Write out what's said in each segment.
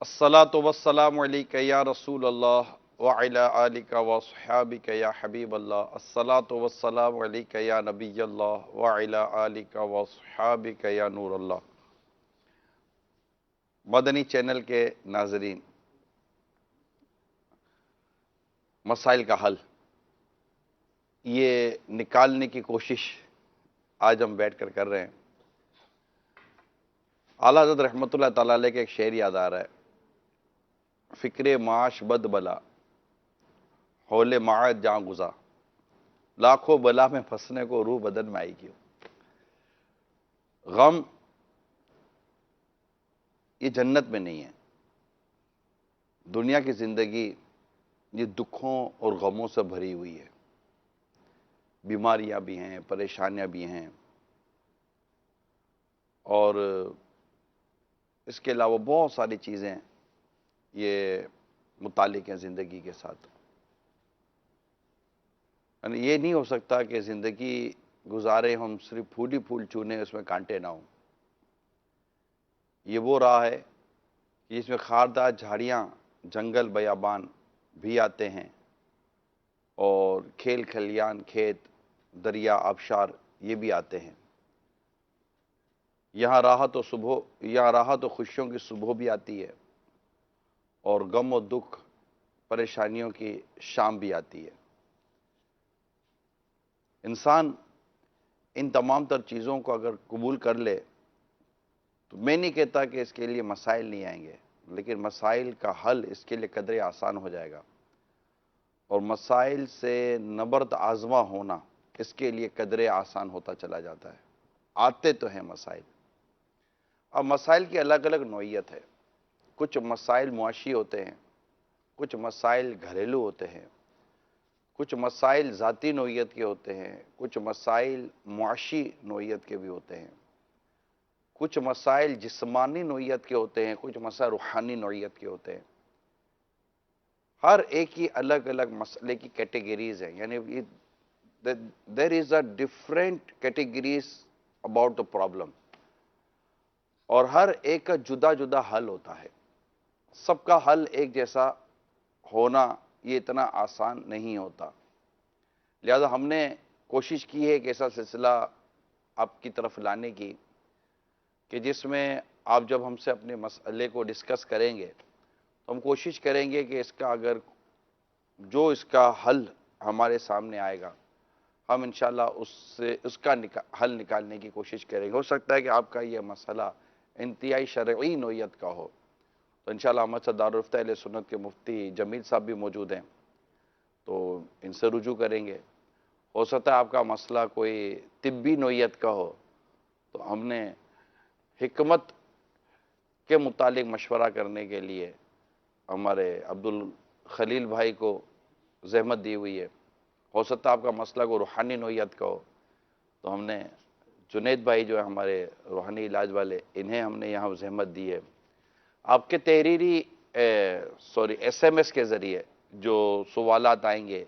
الصلاۃ والسلام علیک یا رسول اللہ وعلی آلک وصحابک یا حبیب اللہ الصلاۃ والسلام علیک یا نبی اللہ وعلی آلک وصحابک یا نور اللہ۔ مدنی چینل کے ناظرین، مسائل کا حل یہ نکالنے کی کوشش آج ہم بیٹھ کر رہے ہیں۔ اعلیٰ حضرت رحمۃ اللہ تعالیٰ علیہ کے ایک شعر یاد آ رہا ہے، فکر معاش بد بلا حول معاد جاں گزا، لاکھوں بلا میں پھنسنے کو روح بدن میں آئی کیوں۔ غم یہ جنت میں نہیں ہے، دنیا کی زندگی یہ دکھوں اور غموں سے بھری ہوئی ہے، بیماریاں بھی ہیں، پریشانیاں بھی ہیں، اور اس کے علاوہ بہت ساری چیزیں یہ متعلق ہیں زندگی کے ساتھ۔ یعنی یہ نہیں ہو سکتا کہ زندگی گزارے ہم صرف پھول ہی پھول چونے اس میں کانٹے نہ ہوں۔ یہ وہ راہ ہے کہ اس میں خاردار جھاڑیاں، جنگل، بیابان بھی آتے ہیں، اور کھیل کھلیان، کھیت، دریا، آبشار یہ بھی آتے ہیں۔ یہاں راحت و خوشیوں کی صبح بھی آتی ہے، اور غم و دکھ، پریشانیوں کی شام بھی آتی ہے۔ انسان ان تمام تر چیزوں کو اگر قبول کر لے تو میں نہیں کہتا کہ اس کے لیے مسائل نہیں آئیں گے، لیکن مسائل کا حل اس کے لیے قدرے آسان ہو جائے گا، اور مسائل سے نبرد آزما ہونا اس کے لیے قدرے آسان ہوتا چلا جاتا ہے۔ آتے تو ہیں مسائل۔ اب مسائل کی الگ الگ نوعیت ہے، کچھ مسائل معاشی ہوتے ہیں، کچھ مسائل گھریلو ہوتے ہیں، کچھ مسائل ذاتی نوعیت کے ہوتے ہیں، کچھ مسائل معاشی نوعیت کے بھی ہوتے ہیں، کچھ مسائل جسمانی نوعیت کے ہوتے ہیں، کچھ مسائل روحانی نوعیت کے ہوتے ہیں۔ ہر ایک کی الگ الگ مسئلے کی کیٹیگریز ہیں، یعنی there is a different categories about the problem، اور ہر ایک کا جدا جدا حل ہوتا ہے۔ سب کا حل ایک جیسا ہونا یہ اتنا آسان نہیں ہوتا، لہذا ہم نے کوشش کی ہے ایک ایسا سلسلہ آپ کی طرف لانے کی کہ جس میں آپ جب ہم سے اپنے مسئلے کو ڈسکس کریں گے تو ہم کوشش کریں گے کہ اس کا حل ہمارے سامنے آئے گا، ہم انشاءاللہ اس کا حل نکالنے کی کوشش کریں گے۔ ہو سکتا ہے کہ آپ کا یہ مسئلہ انتہائی شرعی نوعیت کا ہو، تو انشاءاللہ ہمارے ساتھ دارالفتہ اہل سنت کے مفتی جمیل صاحب بھی موجود ہیں، تو ان سے رجوع کریں گے۔ ہو سکتا ہے آپ کا مسئلہ کوئی طبی نوعیت کا ہو، تو ہم نے حکمت کے متعلق مشورہ کرنے کے لیے ہمارے عبدالخلیل بھائی کو زحمت دی ہوئی ہے۔ ہو سکتا ہے آپ کا مسئلہ کو روحانی نوعیت کا ہو، تو ہم نے جنید بھائی جو ہے ہمارے روحانی علاج والے، انہیں ہم نے یہاں زحمت دی ہے۔ آپ کے تحریری ایس ایم ایس کے ذریعے جو سوالات آئیں گے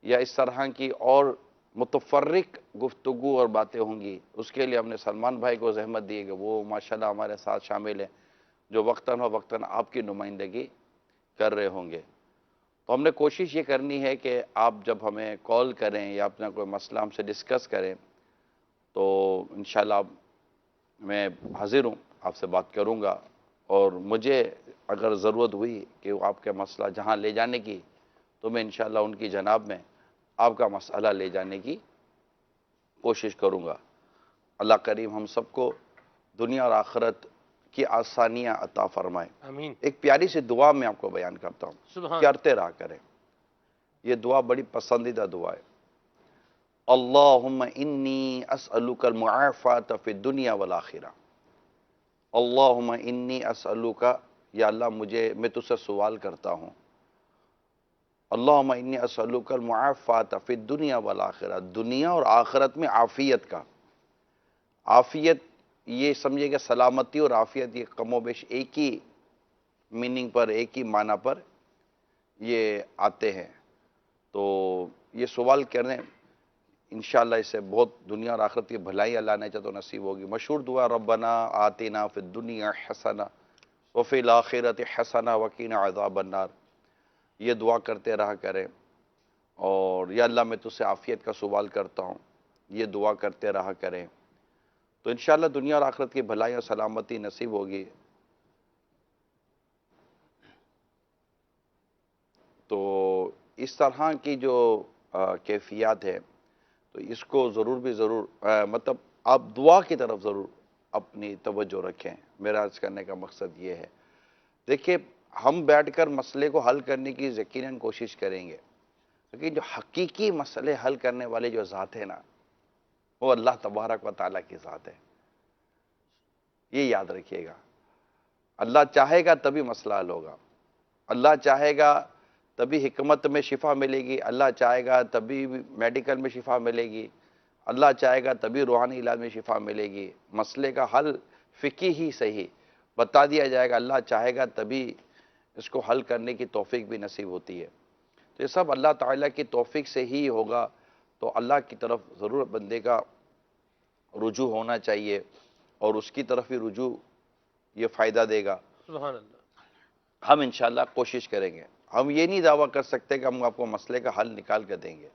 یا اس طرح کی اور متفرق گفتگو اور باتیں ہوں گی، اس کے لیے ہم نے سلمان بھائی کو زحمت دی ہے کہ وہ ماشاءاللہ ہمارے ساتھ شامل ہیں، جو وقتاً فوقتاً آپ کی نمائندگی کر رہے ہوں گے۔ تو ہم نے کوشش یہ کرنی ہے کہ آپ جب ہمیں کال کریں یا اپنا کوئی مسئلہ ہم سے ڈسکس کریں تو انشاءاللہ میں حاضر ہوں، آپ سے بات کروں گا، اور مجھے اگر ضرورت ہوئی کہ وہ آپ کے مسئلہ جہاں لے جانے کی، تو میں انشاءاللہ ان کی جناب میں آپ کا مسئلہ لے جانے کی کوشش کروں گا۔ اللہ کریم ہم سب کو دنیا اور آخرت کی آسانیاں عطا فرمائے۔ آمین۔ ایک پیاری سی دعا میں آپ کو بیان کرتا ہوں، سبحان کرتے رہا کریں۔ یہ دعا بڑی پسندیدہ دعا ہے۔ اللہم انی اسألک المعافات فی الدنیا والآخرہ۔ اللہم انی اسألک، یا اللہ میں تجھ سے سوال کرتا ہوں، اللہم انی اسألک المعافات فی الدنیا والآخرہ، دنیا اور آخرت میں عافیت کا۔ عافیت یہ سمجھے کہ سلامتی اور عافیت یہ کم و بیش ایک ہی میننگ پر، ایک ہی معنی پر یہ آتے ہیں۔ تو یہ سوال کریں، انشاءاللہ اس سے بہت دنیا اور آخرت کی بھلائی اللہ نے چاہے تو نصیب ہوگی. مشہور دعا ربنا آتنا فی الدنیا حسنہ وفی الآخرۃ حسنہ وقنا عذاب النار. یہ دعا کرتے رہا کریں. اور یا اللہ میں تجھ سے عافیت کا سوال کرتا ہوں، یہ دعا کرتے رہا کریں تو انشاءاللہ دنیا اور آخرت کی بھلائی اور سلامتی نصیب ہوگی. تو اس طرح کی جو کیفیات ہے تو اس کو ضرور بھی ضرور مطلب آپ دعا کی طرف ضرور اپنی توجہ رکھیں. میرا عرض کرنے کا مقصد یہ ہے. دیکھیے ہم بیٹھ کر مسئلے کو حل کرنے کی یقیناً کوشش کریں گے، لیکن جو حقیقی مسئلے حل کرنے والے جو ذات ہے نا وہ اللہ تبارک و تعالیٰ کی ذات ہے. یہ یاد رکھیے گا. اللہ چاہے گا تبھی مسئلہ حل ہوگا. اللہ چاہے گا تبھی حکمت میں شفا ملے گی. اللہ چاہے گا تبھی میڈیکل میں شفا ملے گی. اللہ چاہے گا تبھی روحانی علاج میں شفا ملے گی. مسئلے کا حل فقہی ہی صحیح بتا دیا جائے گا. اللہ چاہے گا تبھی اس کو حل کرنے کی توفیق بھی نصیب ہوتی ہے. تو یہ سب اللہ تعالیٰ کی توفیق سے ہی ہوگا. تو اللہ کی طرف ضرور بندے کا رجوع ہونا چاہیے اور اس کی طرف ہی رجوع یہ فائدہ دے گا. سبحان اللہ. ہم انشاءاللہ کوشش کریں گے. ہم یہ نہیں دعویٰ کر سکتے کہ ہم آپ کو مسئلے کا حل نکال کر دیں گے.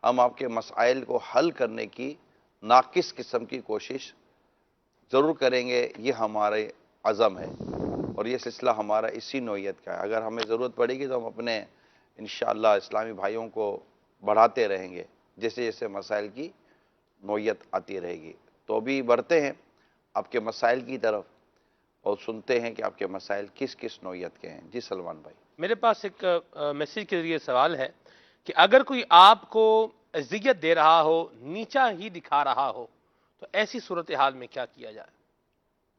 ہم آپ کے مسائل کو حل کرنے کی ناقص قسم کی کوشش ضرور کریں گے. یہ ہمارے عزم ہے اور یہ سلسلہ ہمارا اسی نوعیت کا ہے. اگر ہمیں ضرورت پڑے گی تو ہم اپنے انشاءاللہ اسلامی بھائیوں کو بڑھاتے رہیں گے جیسے جیسے مسائل کی نوعیت آتی رہے گی. تو ابھی بڑھتے ہیں آپ کے مسائل کی طرف اور سنتے ہیں کہ آپ کے مسائل کس کس نوعیت کے ہیں. جی سلمان بھائی. میرے پاس ایک میسیج کے ذریعے سوال ہے کہ اگر کوئی آپ کو اذیت دے رہا ہو، نیچا ہی دکھا رہا ہو، تو ایسی صورتحال میں کیا کیا جائے؟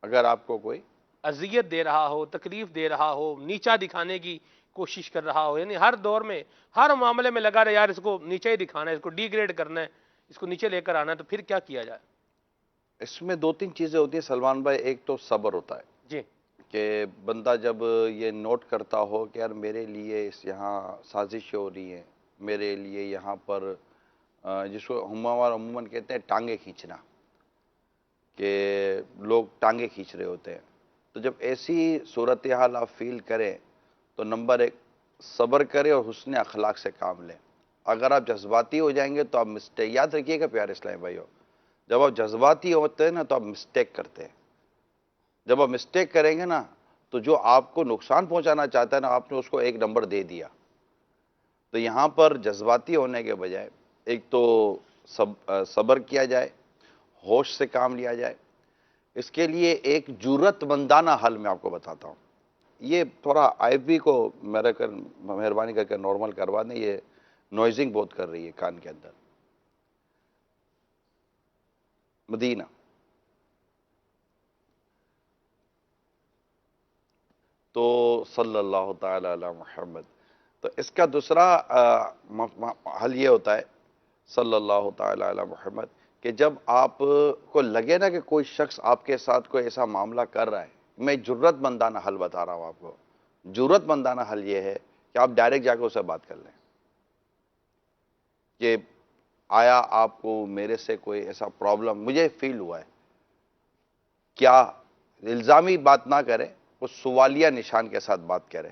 اگر آپ کو کوئی اذیت دے رہا ہو، تکلیف دے رہا ہو، نیچا دکھانے کی کوشش کر رہا ہو، یعنی ہر دور میں ہر معاملے میں لگا رہے یار اس کو نیچا ہی دکھانا ہے، اس کو ڈی گریڈ کرنا ہے، اس کو نیچے لے کر آنا ہے، تو پھر کیا کیا جائے؟ اس میں دو تین چیزیں ہوتی ہیں سلمان بھائی. ایک تو صبر ہوتا ہے جی. کہ بندہ جب یہ نوٹ کرتا ہو کہ یار میرے لیے اس یہاں سازش ہو رہی ہے، میرے لیے یہاں پر جس کو عموماً کہتے ہیں ٹانگیں کھینچنا، کہ لوگ ٹانگیں کھینچ رہے ہوتے ہیں. تو جب ایسی صورتحال آپ فیل کریں تو نمبر ایک صبر کریں اور حسن اخلاق سے کام لیں. اگر آپ جذباتی ہو جائیں گے تو آپ مسٹیک، یاد رکھیے گا پیارے اسلامی بھائیو، جب آپ جذباتی ہوتے ہیں نا تو آپ مسٹیک کرتے ہیں. جب آپ مسٹیک کریں گے نا تو جو آپ کو نقصان پہنچانا چاہتا ہے نا آپ نے اس کو ایک نمبر دے دیا. تو یہاں پر جذباتی ہونے کے بجائے ایک تو صبر کیا جائے، ہوش سے کام لیا جائے. اس کے لیے ایک جرأت مندانہ حل میں آپ کو بتاتا ہوں. یہ تھوڑا آئی بی کو مہربانی کر کے نارمل کروا دیں، یہ نوائزنگ بہت کر رہی ہے کان کے اندر. مدینہ تو صلی اللہ تعالی علی محمد. تو اس کا دوسرا حل یہ ہوتا ہے صلی اللہ تعالی علی محمد کہ جب آپ کو لگے نا کہ کوئی شخص آپ کے ساتھ کوئی ایسا معاملہ کر رہا ہے، میں جرأت مندانہ حل بتا رہا ہوں آپ کو. جرأت مندانہ حل یہ ہے کہ آپ ڈائریکٹ جا کے اسے بات کر لیں کہ آیا آپ کو میرے سے کوئی ایسا پرابلم مجھے فیل ہوا ہے. کیا الزامی بات نہ کریں، وہ سوالیہ نشان کے ساتھ بات کریں.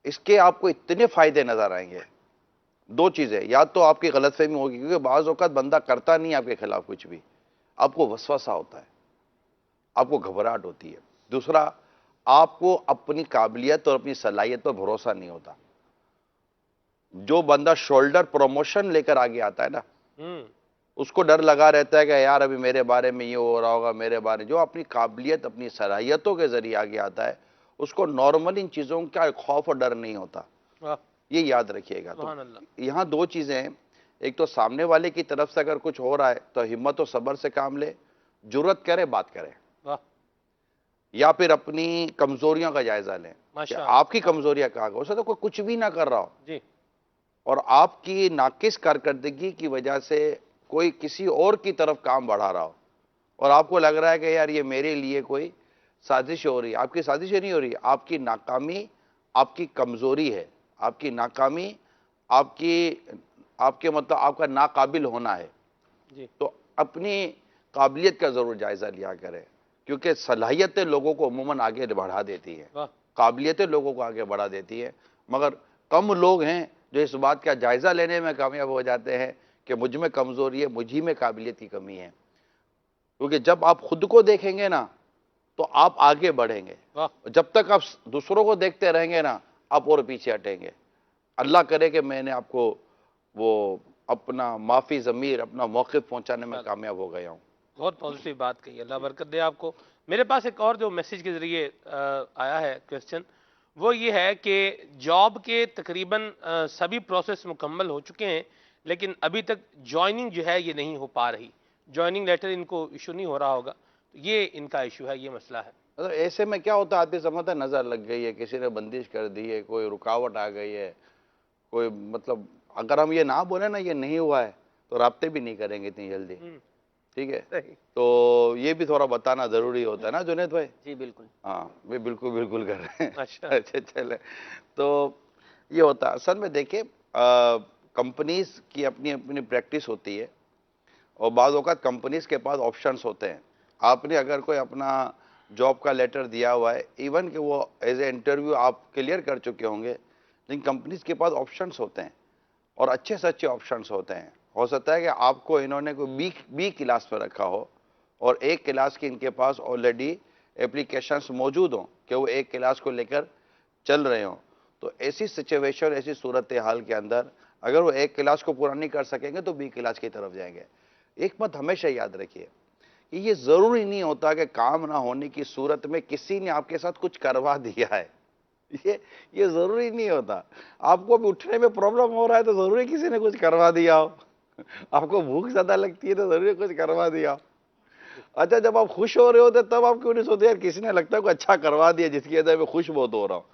اس کے آپ کو اتنے فائدے نظر آئیں گے. دو چیزیں، یا تو آپ کی غلط فہمی ہوگی کیونکہ بعض اوقات بندہ کرتا نہیں آپ کے خلاف کچھ بھی، آپ کو وسوسہ ہوتا ہے، آپ کو گھبراہٹ ہوتی ہے. دوسرا، آپ کو اپنی قابلیت اور اپنی صلاحیت پر بھروسہ نہیں ہوتا. جو بندہ شولڈر پروموشن لے کر آگے آتا ہے نا اس کو ڈر لگا رہتا ہے کہ یار ابھی میرے بارے میں یہ ہو رہا ہوگا، میرے بارے. جو اپنی قابلیت اپنی صلاحیتوں کے ذریعے آگے آتا ہے اس کو نارمل ان چیزوں کا خوف اور ڈر نہیں ہوتا. یہ یاد رکھیے گا. تو یہاں دو چیزیں ہیں، ایک تو سامنے والے کی طرف سے اگر کچھ ہو رہا ہے تو ہمت و صبر سے کام لے، جرأت کرے، بات کرے، یا پھر اپنی کمزوریوں کا جائزہ لیں کہ آپ کی کمزوریاں کہاں گا. اسے تو کوئی کچھ بھی نہ کر رہا ہو اور آپ کی ناقص کارکردگی کی وجہ سے کوئی کسی اور کی طرف کام بڑھا رہا ہو اور آپ کو لگ رہا ہے کہ یار یہ میرے لیے کوئی سازش ہو رہی ہے. آپ کی سازشیں نہیں ہو رہی، آپ کی ناکامی آپ کی کمزوری ہے. آپ کی ناکامی آپ کی آپ کے مطلب آپ کا ناقابل ہونا ہے جی تو اپنی قابلیت کا ضرور جائزہ لیا کریں، کیونکہ صلاحیتیں لوگوں کو عموماً آگے بڑھا دیتی ہیں، واہ قابلیتیں لوگوں کو آگے بڑھا دیتی ہیں، مگر کم لوگ ہیں جو اس بات کا جائزہ لینے میں کامیاب ہو جاتے ہیں کہ مجھ میں کمزوری ہے، مجھ ہی میں قابلیت کی کمی ہے، کیونکہ جب آپ خود کو دیکھیں گے نا تو آپ آگے بڑھیں گے، واہ جب تک آپ دوسروں کو دیکھتے رہیں گے نا آپ اور پیچھے ہٹیں گے۔ اللہ کرے کہ میں نے آپ کو وہ اپنا معافی ضمیر، اپنا موقف پہنچانے میں کامیاب ہو گیا ہوں۔ بہت پازیٹیو بات کہی، اللہ برکت دے آپ کو۔ میرے پاس ایک اور جو میسج کے ذریعے آیا ہے کویسچن، وہ یہ ہے کہ جاب کے تقریباً سبھی پروسیس مکمل ہو چکے ہیں، لیکن ابھی تک جوائننگ جو ہے یہ نہیں ہو پا رہی، جوائننگ لیٹر ان کو ایشو نہیں ہو رہا ہوگا، یہ ان کا ایشو ہے، یہ مسئلہ ہے۔ مطلب ایسے میں کیا ہوتا ہے، آدمی سمجھتا ہے نظر لگ گئی ہے، کسی نے بندش کر دی ہے، کوئی رکاوٹ آ گئی ہے، کوئی مطلب اگر ہم یہ نہ بولیں نا یہ نہیں ہوا ہے تو رابطے بھی نہیں کریں گے اتنی جلدی، ٹھیک ہے؟ صحیح۔ تو یہ بھی تھوڑا بتانا ضروری ہوتا ہے نا جنید بھائی؟ جی بالکل۔ ہاں بھی بالکل بالکل کر رہے ہیں۔ اچھا اچھا چلے، تو یہ ہوتا ہے اصل میں دیکھیں کمپنیز کی اپنی اپنی پریکٹس ہوتی ہے، اور بعض اوقات کمپنیز کے پاس آپشنز ہوتے ہیں۔ آپ نے اگر کوئی اپنا جاب کا لیٹر دیا ہوا ہے، ایون کہ وہ ایز اے انٹرویو آپ کلیئر کر چکے ہوں گے، لیکن کمپنیز کے پاس آپشنز ہوتے ہیں اور اچھے سے اچھے آپشنز ہوتے ہیں۔ ہو سکتا ہے کہ آپ کو انہوں نے کوئی بی کلاس میں رکھا ہو اور ایک کلاس کی ان کے پاس آلریڈی اپلیکیشنز موجود ہوں کہ وہ ایک کلاس کو لے کر چل رہے ہوں، تو ایسی سچویشن، ایسی صورتحال کے اندر اگر وہ ایک کلاس کو پورا نہیں کر سکیں گے تو بی کلاس کی طرف جائیں گے۔ ایک بات ہمیشہ یاد رکھیے کہ یہ ضروری نہیں ہوتا کہ کام نہ ہونے کی صورت میں کسی نے آپ کے ساتھ کچھ کروا دیا ہے، یہ ضروری نہیں ہوتا۔ آپ کو بھی اٹھنے میں پرابلم ہو رہا ہے تو ضروری کسی نے کچھ کروا دیا ہو، آپ کو بھوک زیادہ لگتی ہے تو ضروری کچھ کروا دیا ہو۔ اچھا جب آپ خوش ہو رہے ہوتے تب آپ کیوں نہیں سوچتے یار کسی نے لگتا ہے کوئی اچھا کروا دیا جس کی وجہ میں خوش بہت ہو رہا ہوں؟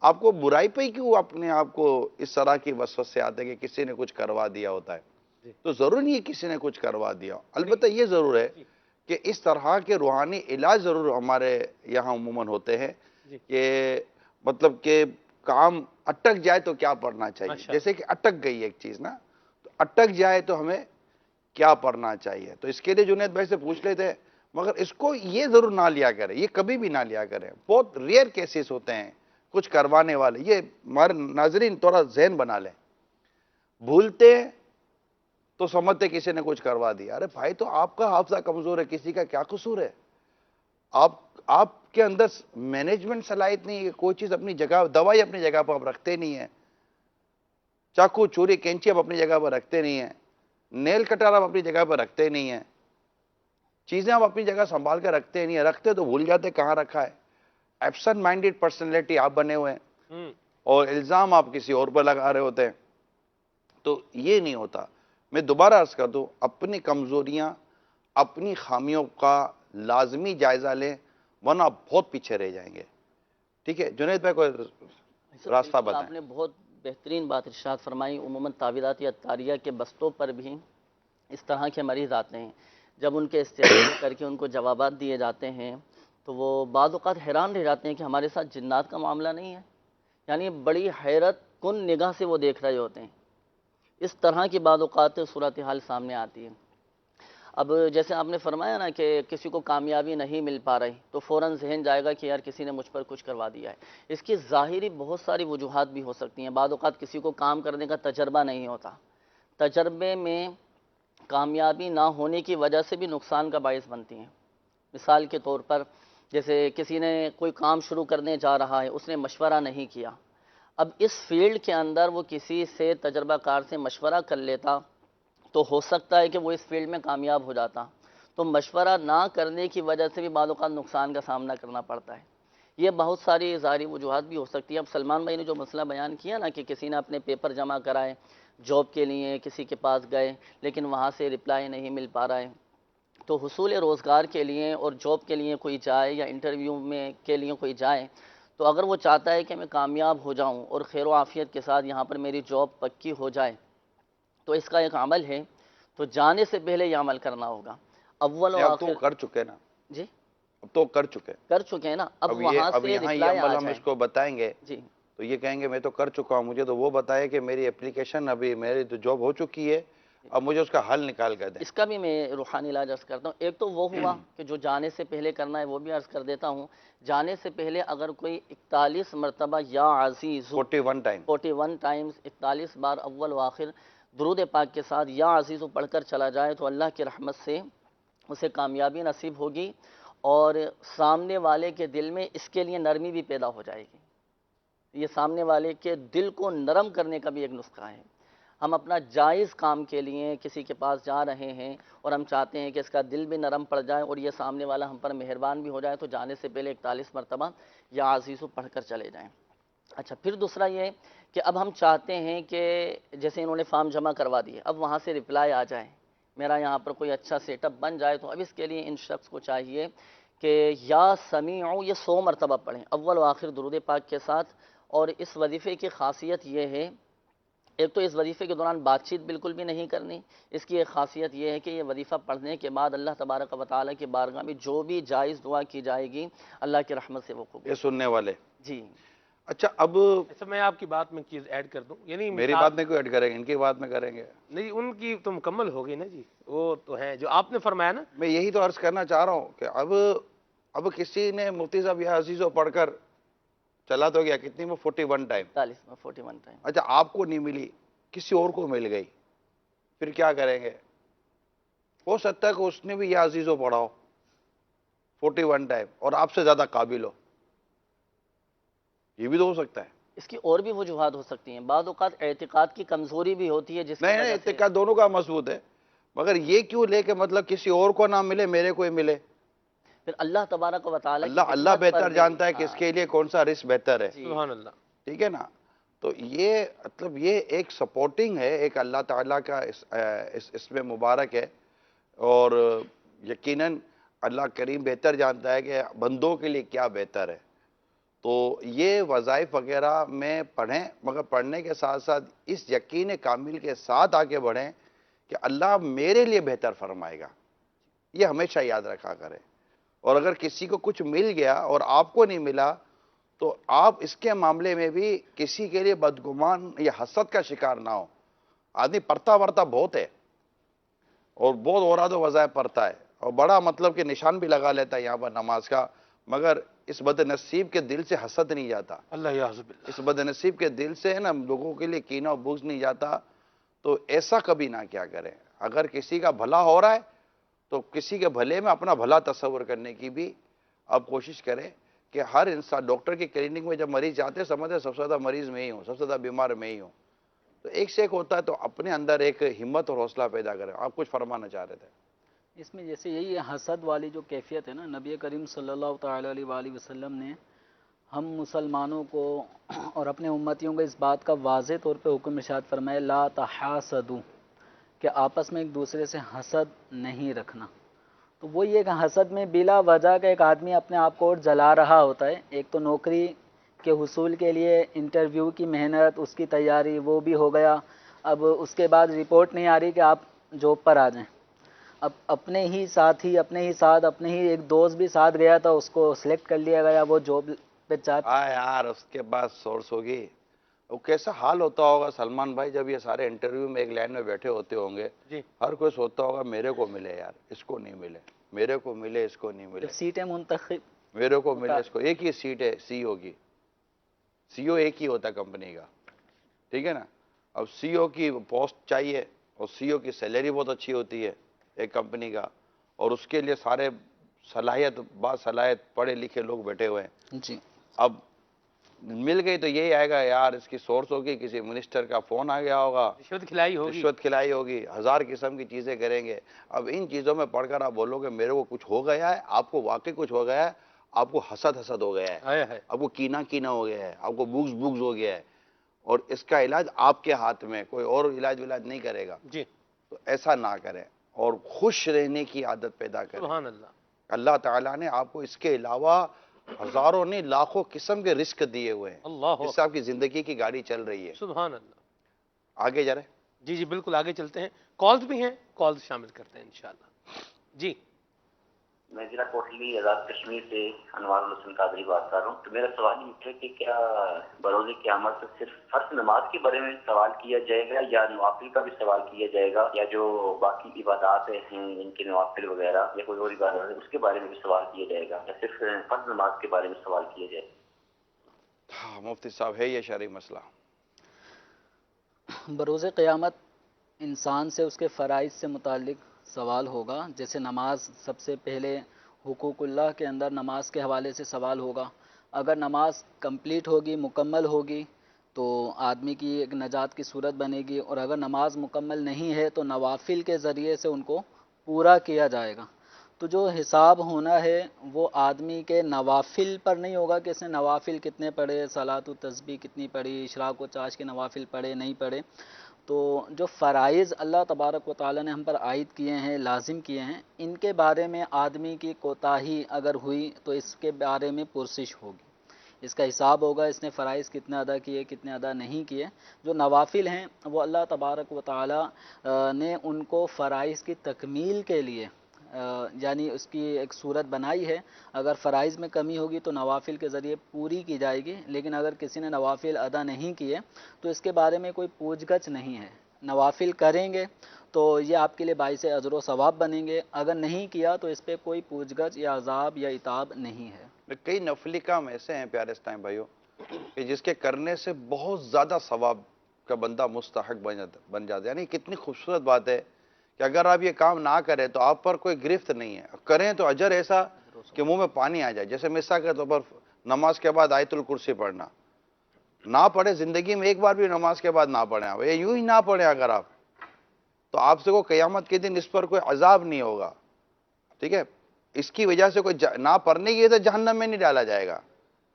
آپ کو برائی پہ ہی کیوں اپنے آپ کو اس طرح کی وسوسے آتے ہیں کہ کسی نے کچھ کروا دیا ہوتا ہے؟ تو ضروری نہیں ہے کسی نے کچھ کروا دیا۔ البتہ یہ ضرور ہے کہ اس طرح کے روحانی علاج ضرور ہمارے یہاں عموماً ہوتے ہیں کہ مطلب کہ کام اٹک جائے تو کیا پڑھنا چاہیے، جیسے کہ اٹک گئی ایک چیز نا، تو اٹک جائے تو ہمیں کیا پڑھنا چاہیے، تو اس کے لیے جنید بھائی سے پوچھ لیتے ہیں، مگر اس کو یہ ضرور نہ لیا کریں، یہ کبھی بھی نہ لیا کریں، بہت ریئر کیسز ہوتے ہیں کچھ کروانے والے، یہ ہمارے ناظرین تھوڑا ذہن بنا لیں، بھولتے تو سمجھتے کسی نے کچھ کروا دیا۔ ارے بھائی تو آپ کا حافظہ کمزور ہے، کسی کا کیا قصور ہے؟ آپ کے اندر مینجمنٹ صلاحیت نہیں ہے، کوئی چیز اپنی جگہ، دوائی اپنی جگہ پر آپ رکھتے نہیں ہیں، چاقو چوری کینچی آپ اپنی جگہ پر رکھتے نہیں ہیں، نیل کٹر آپ اپنی جگہ پر رکھتے نہیں ہیں، چیزیں آپ اپنی جگہ سنبھال کے رکھتے نہیں ہیں، رکھتے تو بھول جاتے کہاں رکھا ہے۔ ایبسنٹ مائنڈیڈ پرسنالٹی آپ بنے ہوئے ہیں اور الزام آپ کسی اور پر لگا رہے ہوتے ہیں، تو یہ نہیں ہوتا۔ میں دوبارہ عرض کر دوں، اپنی کمزوریاں، اپنی خامیوں کا لازمی جائزہ لیں ورنہ آپ بہت پیچھے رہ جائیں گے، ٹھیک ہے؟ جنید بھائی کوئی راستہ بالکل بتائیں۔ آپ نے بہت بہترین بات ارشاد فرمائی۔ عموماً تعویذات عطاریہ کے بستوں پر بھی اس طرح کے مریض آتے ہیں، جب ان کے استعارے کر کے ان کو جوابات دیے جاتے ہیں تو وہ بعض اوقات حیران رہ جاتے ہیں کہ ہمارے ساتھ جنات کا معاملہ نہیں ہے، یعنی بڑی حیرت کن نگاہ سے وہ دیکھ رہے ہوتے ہیں۔ اس طرح کی بعض اوقات صورتحال سامنے آتی ہے۔ اب جیسے آپ نے فرمایا نا کہ کسی کو کامیابی نہیں مل پا رہی تو فوراً ذہن جائے گا کہ یار کسی نے مجھ پر کچھ کروا دیا ہے۔ اس کی ظاہری بہت ساری وجوہات بھی ہو سکتی ہیں۔ بعض اوقات کسی کو کام کرنے کا تجربہ نہیں ہوتا، تجربے میں کامیابی نہ ہونے کی وجہ سے بھی نقصان کا باعث بنتی ہیں۔ مثال کے طور پر جیسے کسی نے کوئی کام شروع کرنے جا رہا ہے، اس نے مشورہ نہیں کیا، اب اس فیلڈ کے اندر وہ کسی سے تجربہ کار سے مشورہ کر لیتا تو ہو سکتا ہے کہ وہ اس فیلڈ میں کامیاب ہو جاتا، تو مشورہ نہ کرنے کی وجہ سے بھی بعض اوقات نقصان کا سامنا کرنا پڑتا ہے۔ یہ بہت ساری ظاہری وجوہات بھی ہو سکتی ہیں۔ اب سلمان بھائی نے جو مسئلہ بیان کیا نا کہ کسی نے اپنے پیپر جمع کرائے، جاب کے لیے کسی کے پاس گئے لیکن وہاں سے رپلائی نہیں مل پا رہا ہے، تو حصول روزگار کے لیے اور جاب کے لیے کوئی جائے یا انٹرویو میں کے لیے کوئی جائے تو اگر وہ چاہتا ہے کہ میں کامیاب ہو جاؤں اور خیر و عافیت کے ساتھ یہاں پر میری جاب پکی ہو جائے تو اس کا ایک عمل ہے، تو جانے سے پہلے یہ عمل کرنا ہوگا۔ اول و اب تو آخر کر چکے نا، جی اب تو کر چکے، کر چکے ہیں نا، اب اب وہاں اب سے یہاں یہ رپلائی آ عمل ہم جائے۔ اس کو بتائیں گے جی تو یہ کہیں گے میں تو کر چکا ہوں, مجھے تو وہ بتائے کہ میری اپلیکیشن ابھی میری تو جاب ہو چکی ہے, اب مجھے اس کا حل نکال کر دیں. اس کا بھی میں روحانی علاج عرض کرتا ہوں. ایک تو وہ ہوا کہ جو جانے سے پہلے کرنا ہے, وہ بھی عرض کر دیتا ہوں. جانے سے پہلے اگر کوئی 41 مرتبہ یا عزیز 41 ٹائم 41 ٹائمز 41 بار اول و آخر درود پاک کے ساتھ یا عزیز پڑھ کر چلا جائے تو اللہ کی رحمت سے اسے کامیابی نصیب ہوگی, اور سامنے والے کے دل میں اس کے لیے نرمی بھی پیدا ہو جائے گی. یہ سامنے والے کے دل کو نرم کرنے کا بھی ایک نسخہ ہے. ہم اپنا جائز کام کے لیے کسی کے پاس جا رہے ہیں اور ہم چاہتے ہیں کہ اس کا دل بھی نرم پڑ جائے اور یہ سامنے والا ہم پر مہربان بھی ہو جائے, تو جانے سے پہلے 41 مرتبہ یا عزیزو پڑھ کر چلے جائیں. اچھا, پھر دوسرا یہ کہ اب ہم چاہتے ہیں کہ جیسے انہوں نے فارم جمع کروا دیے, اب وہاں سے رپلائی آ جائے, میرا یہاں پر کوئی اچھا سیٹ اپ بن جائے, تو اب اس کے لیے ان شخص کو چاہیے کہ یا سمیعو یہ 100 مرتبہ پڑھیں اول و آخر درود پاک کے ساتھ. اور اس وظیفے کی خاصیت یہ ہے, ایک تو اس وظیفے کے دوران بات چیت بالکل بھی نہیں کرنی. اس کی ایک خاصیت یہ ہے کہ یہ وظیفہ پڑھنے کے بعد اللہ تبارک و تعالیٰ کی بارگاہ میں جو بھی جائز دعا کی جائے گی اللہ کی رحمت سے وہ قبول. یہ سننے والے. جی اچھا, اب ایسا میں آپ کی بات میں چیز ایڈ کر دوں, یعنی میری بات میں کوئی ایڈ کریں گے, ان کی بات میں کریں گے نہیں, ان کی تو مکمل ہوگی نا جی, وہ تو ہے جو آپ نے فرمایا نا. میں یہی تو عرض کرنا چاہ رہا ہوں کہ اب کسی نے مفتی صاحب یا عزیزو پڑھ کر چلا تو گیا, کتنی میں 41 ٹائم. 41 ٹائم. اچھا, آپ کو نہیں ملی, کسی اور کو مل گئی, پھر کیا کریں گے؟ ہو سکتا ہے کہ اس نے بھی یا عزیزو پڑھا ہو 41 ٹائم اور آپ سے زیادہ قابل ہو, یہ بھی تو ہو سکتا ہے. اس کی اور بھی وجوہات ہو سکتی ہیں. بعض اوقات اعتقاد کی کمزوری بھی ہوتی ہے جس کی نہیں وجہ سے اعتقاد دونوں کا مضبوط ہے, مگر یہ کیوں لے کہ مطلب کسی اور کو نہ ملے میرے کو ہی ملے. پھر اللہ تبارک و تعالیٰ اللہ بہتر جانتا ہے کہ اس کے لیے کون سا رزق بہتر ہے. سبحان اللہ. ٹھیک ہے نا, تو یہ مطلب یہ ایک سپورٹنگ ہے, ایک اللہ تعالیٰ کا اس میں مبارک ہے, اور یقیناً اللہ کریم بہتر جانتا ہے کہ بندوں کے لیے کیا بہتر ہے. تو یہ وظائف وغیرہ میں پڑھیں, مگر پڑھنے کے ساتھ ساتھ اس یقین کامل کے ساتھ آگے بڑھیں کہ اللہ میرے لیے بہتر فرمائے گا, یہ ہمیشہ یاد رکھا کریں. اور اگر کسی کو کچھ مل گیا اور آپ کو نہیں ملا تو آپ اس کے معاملے میں بھی کسی کے لیے بدگمان یا حسد کا شکار نہ ہو. آدمی پڑھتا بہت ہے اور بہت اوراد و وظائف پڑھتا ہے اور بڑا مطلب کہ نشان بھی لگا لیتا ہے یہاں پر نماز کا, مگر اس بد نصیب کے دل سے حسد نہیں جاتا, اللہ یعذ باللہ. اس بد نصیب کے دل سے ہے نا لوگوں کے لیے کینہ و بغض نہیں جاتا. تو ایسا کبھی نہ کیا کریں. اگر کسی کا بھلا ہو رہا ہے تو کسی کے بھلے میں اپنا بھلا تصور کرنے کی بھی اب کوشش کریں کہ ہر انسان ڈاکٹر کی کلینک میں جب مریض جاتے ہیں سمجھتے سب سے زیادہ مریض میں ہی ہوں, سب سے زیادہ بیمار میں ہی ہوں. تو ایک سے ایک ہوتا ہے, تو اپنے اندر ایک ہمت اور حوصلہ پیدا کریں. آپ کچھ فرمانا چاہ رہے تھے. اس میں جیسے یہی حسد والی جو کیفیت ہے نا, نبی کریم صلی اللہ تعالی علیہ وآلہ وسلم نے ہم مسلمانوں کو اور اپنے امتیوں کو اس بات کا واضح طور پہ حکم ارشاد فرمایا لا تحاسدوا, کہ آپس میں ایک دوسرے سے حسد نہیں رکھنا. تو وہ یہ کہ حسد میں بلا وجہ کا ایک آدمی اپنے آپ کو اور جلا رہا ہوتا ہے. ایک تو نوکری کے حصول کے لیے انٹرویو کی محنت, اس کی تیاری, وہ بھی ہو گیا. اب اس کے بعد رپورٹ نہیں آ رہی کہ آپ جاب پر آ جائیں. اب اپنے ہی ساتھی اپنے ہی ایک دوست بھی ساتھ گیا تھا, اس کو سلیکٹ کر لیا گیا, وہ جاب پہ یار اس کے بعد سورس ہوگی. وہ کیسا حال ہوتا ہوگا سلمان بھائی جب یہ سارے انٹرویو میں ایک لائن میں بیٹھے ہوتے ہوں گے, جی ہر کوئی سوچتا ہوگا میرے کو ملے یار, اس کو نہیں ملے, میرے کو ملے, اس کو نہیں ملے, سیٹیں منتخب, میرے کو ملے, اس کو. ایک ہی سیٹ ہے سی او کی, سی او ایک ہی ہوتا ہے کمپنی کا, ٹھیک ہے نا. اب سی او کی پوسٹ چاہیے اور سی او کی سیلری بہت اچھی ہوتی ہے ایک کمپنی کا, اور اس کے لیے سارے باصلاحیت پڑھے لکھے لوگ بیٹھے ہوئے ہیں. جی اب مل گئی تو یہی آئے گا یار, اس کی سورس ہوگی, کسی منسٹر کا فون آ گیا ہوگا, رشوت کھلائی ہوگی, رشوت کھلائی ہوگی, 1000 قسم کی چیزیں کریں گے. اب ان چیزوں میں پڑھ کر آپ بولو کہ میرے کو کچھ ہو گیا ہے, آپ کو واقعی کچھ ہو گیا ہے, آپ کو حسد ہو گیا ہے, آپ کو کینہ ہو گیا ہے, آپ کو بغض ہو گیا ہے, اور اس کا علاج آپ کے ہاتھ میں, کوئی اور علاج نہیں کرے گا. جی تو ایسا نہ کریں اور خوش رہنے کی عادت پیدا کریں. سبحان اللہ. اللہ تعالیٰ نے آپ کو اس کے علاوہ ہزاروں نہیں لاکھوں قسم کے رزق دیے ہوئے ہیں, اللہ جس سے آپ کی زندگی کی گاڑی چل رہی ہے. سبحان اللہ. آگے جا رہے. جی جی بالکل, آگے چلتے ہیں. کالز بھی ہیں, کالز شامل کرتے ہیں انشاءاللہ. جی میں ضلع کوٹلی آزاد کشمیر سے انوار الحسن قادری بات کر رہا ہوں. تو میرا سوال یہ ہے کہ کیا بروز قیامت صرف فرض نماز کے بارے میں سوال کیا جائے گا یا نوافل کا بھی سوال کیا جائے گا، یا جو باقی عبادات ہیں ان کے نوافل وغیرہ یا کوئی اور عبادات ہے اس کے بارے میں بھی سوال کیا جائے گا، یا صرف فرض نماز کے بارے میں سوال کیا جائے گا؟ ہاں مفتی صاحب ہے یہ شرعی مسئلہ. بروز قیامت انسان سے اس کے فرائض سے متعلق سوال ہوگا. جیسے نماز سب سے پہلے حقوق اللہ کے اندر نماز کے حوالے سے سوال ہوگا. اگر نماز کمپلیٹ ہوگی، مکمل ہوگی، تو آدمی کی ایک نجات کی صورت بنے گی، اور اگر نماز مکمل نہیں ہے تو نوافل کے ذریعے سے ان کو پورا کیا جائے گا. تو جو حساب ہونا ہے وہ آدمی کے نوافل پر نہیں ہوگا کہ اس نے نوافل کتنے پڑھے، صلاۃ و تسبیح کتنی پڑھی، اشراق و چاش کے نوافل پڑھے نہیں پڑھے. تو جو فرائض اللہ تبارک و تعالیٰ نے ہم پر عائد کیے ہیں، لازم کیے ہیں، ان کے بارے میں آدمی کی کوتاہی اگر ہوئی تو اس کے بارے میں پرسش ہوگی، اس کا حساب ہوگا اس نے فرائض کتنے ادا کیے، کتنے ادا نہیں کیے. جو نوافل ہیں وہ اللہ تبارک و تعالیٰ نے ان کو فرائض کی تکمیل کے لیے یعنی اس کی ایک صورت بنائی ہے. اگر فرائض میں کمی ہوگی تو نوافل کے ذریعے پوری کی جائے گی، لیکن اگر کسی نے نوافل ادا نہیں کیے تو اس کے بارے میں کوئی پوچھ گچھ نہیں ہے. نوافل کریں گے تو یہ آپ کے لیے باعث اجر و ثواب بنیں گے، اگر نہیں کیا تو اس پہ کوئی پوچھ گچھ یا عذاب یا عتاب نہیں ہے. کئی نفلی کام ایسے ہیں پیارے اسلام بھائیوں کہ جس کے کرنے سے بہت زیادہ ثواب کا بندہ مستحق بن جاتا ہے. یعنی کتنی خوبصورت بات ہے کہ اگر آپ یہ کام نہ کریں تو آپ پر کوئی گرفت نہیں ہے، کریں تو اجر ایسا کہ منہ میں پانی آ جائے. جیسے مثال کے طور پر نماز کے بعد آیت الکرسی پڑھنا، نہ پڑھے زندگی میں ایک بار بھی نماز کے بعد نہ پڑھیں، یہ یوں ہی نہ پڑھیں اگر آپ، تو آپ سے کو قیامت کے دن اس پر کوئی عذاب نہیں ہوگا. ٹھیک ہے، اس کی وجہ سے کوئی نہ پڑھنے کی وجہ سے جہنم میں نہیں ڈالا جائے گا.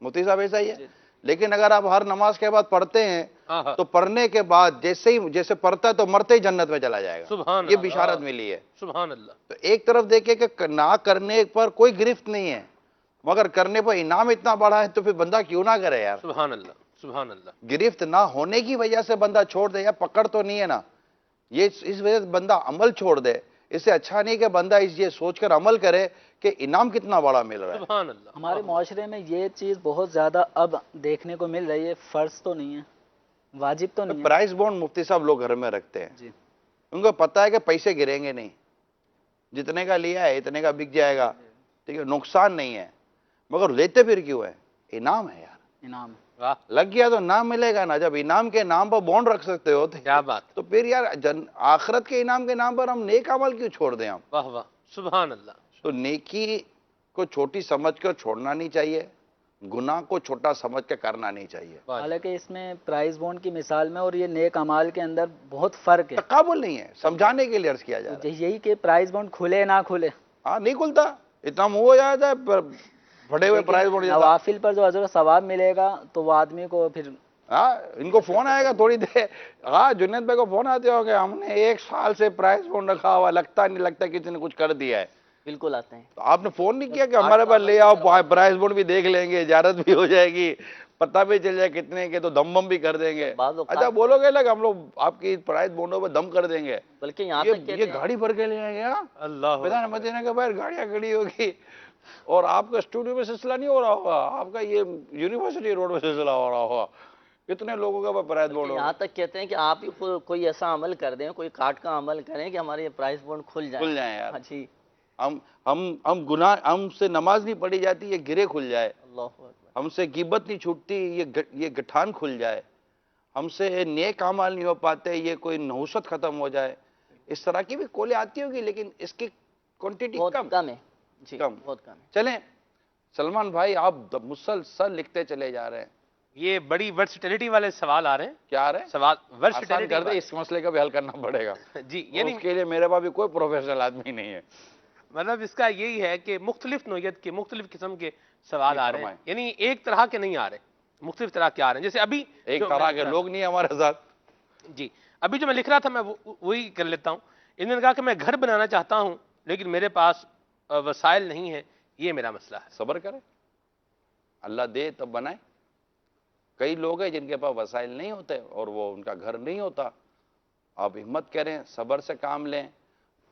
مفتی صاحب ایسا ہی ہے. لیکن اگر آپ ہر نماز کے بعد پڑھتے ہیں تو پڑھنے کے بعد جیسے پڑھتا ہے تو مرتے ہی جنت میں چلا جائے گا. سبحان یہ اللہ، بشارت ملی ہے. سبحان اللہ. تو ایک طرف دیکھیں کہ نہ کرنے پر کوئی گرفت نہیں ہے، مگر کرنے پر انعام اتنا بڑا ہے تو پھر بندہ کیوں نہ کرے یار. سبحان اللہ، سبحان اللہ. گرفت نہ ہونے کی وجہ سے بندہ چھوڑ دے، یا پکڑ تو نہیں ہے نا، یہ اس وجہ سے بندہ عمل چھوڑ دے. اس سے اچھا نہیں کہ بندہ یہ سوچ کر عمل کرے کہ انعام کتنا بڑا مل رہا ہے. سبحان اللہ. ہمارے معاشرے میں یہ چیز بہت زیادہ اب دیکھنے کو مل رہی ہے. فرض تو نہیں ہے، واجب تو نہیں ہے. پرائز بونڈ مفتی صاحب لوگ گھر میں رکھتے ہیں، جی ان کو پتہ ہے کہ پیسے گریں گے نہیں، جتنے کا لیا ہے اتنے کا بک جائے گا، ٹھیک ہے، نقصان نہیں ہے، مگر لیتے پھر کیوں ہے؟ انعام ہے یار. انعام. واہ، لگ گیا تو نام ملے گا نا. جب انعام کے نام پر بونڈ رکھ سکتے ہو کیا بات. تو پھر یار آخرت کے انعام کے نام پر ہم نیک عمل کیوں چھوڑ دیں ہم؟ واہ واہ، سبحان اللہ. تو نیکی کو چھوٹی سمجھ کر چھوڑنا نہیں چاہیے، گناہ کو چھوٹا سمجھ کے کرنا نہیں چاہیے. حالانکہ اس میں پرائز بونڈ کی مثال میں اور یہ نیک اعمال کے اندر بہت فرق ہے. تقابل نہیں ہے، سمجھانے کے لیے عرض کیا جا رہا ہے. یہی کہ پرائز بونڈ کھلے نہ کھلے، ہاں نہیں کھلتا، اتنا منہ ہو جاتا ہے بڑے ہوئے پرائز بونڈ. نوافل پر جو اجر و ثواب ملے گا تو وہ آدمی کو پھر ہاں ان کو فون آئے گا تھوڑی دیر. ہاں جنید بھائی کو فون آتے ہو کہ ہم نے 1 سال سے پرائز بونڈ رکھا ہوا، لگتا نہیں لگتا کسی نے کچھ کر دیا ہے. بالکل آتے ہیں. تو آپ نے فون نہیں کیا کہ ہمارے پاس لے آؤ، پرائز بونڈ بھی دیکھ لیں گے، اجازت بھی ہو جائے گی، پتہ بھی چل جائے کتنے کے، تو دم بم بھی کر دیں گے. اچھا بولو گے لگ ہم لوگ آپ کی پرائز بونڈوں پہ دم کر دیں گے. بلکہ یہاں تک یہ گاڑی بھر کے لے آئیں گے. اللہ پتا مدینہ کے باہر گاڑیاں کھڑی ہوگی اور آپ کا اسٹوڈیو میں سلسلہ نہیں ہو رہا ہوگا، آپ کا یہ یونیورسٹی روڈ میں سلسلہ ہو رہا ہوگا. کتنے لوگوں کا پرائز بونڈ یہاں تک کہتے ہیں کہ آپ ہی کوئی ایسا عمل کر دیں، کوئی کاٹ کا عمل کریں کہ ہمارے یہ پرائز بونڈ کھل جائیں یار. جی ہم گناہ، ہم سے نماز نہیں پڑھی جاتی، یہ گرے کھل جائے. اللہ اکبر. ہم سے غیبت نہیں چھوٹتی، یہ گٹھان کھل جائے. ہم سے نیک اعمال نہیں ہو پاتے، یہ کوئی نحوست ختم ہو جائے. اس طرح کی بھی کولیں آتی ہوگی لیکن اس کی کوانٹٹی کم ہے. جی کم. بہت کم ہے. چلیں سلمان بھائی، آپ مسلسل لکھتے چلے جا رہے ہیں. یہ بڑی ورسٹیلٹی والے سوال آ رہے ہیں. کیا آ رہے ہیں؟ سوال آسان ورسٹیلٹی کر دے، اس مسئلے کا بھی حل کرنا پڑے گا. جی یعنی اس کے لیے میرے پاس بھی کوئی پروفیشنل آدمی نہیں ہے. مطلب اس کا یہی ہے کہ مختلف نوعیت کے، مختلف قسم کے سوال آ رہے ہیں. فرمائیں. یعنی ایک طرح کے نہیں آ رہے، مختلف طرح کے آ رہے ہیں. جیسے ابھی ایک جو طرح میں کے لکھ رہا لوگ نہیں ہمارے ساتھ. تھا، جی ابھی جو میں لکھ رہا تھا میں وہی کر لیتا ہوں. انہوں نے کہا کہ میں گھر بنانا چاہتا ہوں لیکن میرے پاس وسائل نہیں ہیں، یہ میرا مسئلہ ہے. صبر کریں، اللہ دے تب بنائیں. کئی لوگ ہیں جن کے پاس وسائل نہیں ہوتے اور وہ ان کا گھر نہیں ہوتا. آپ ہمت کریں، صبر سے کام لیں،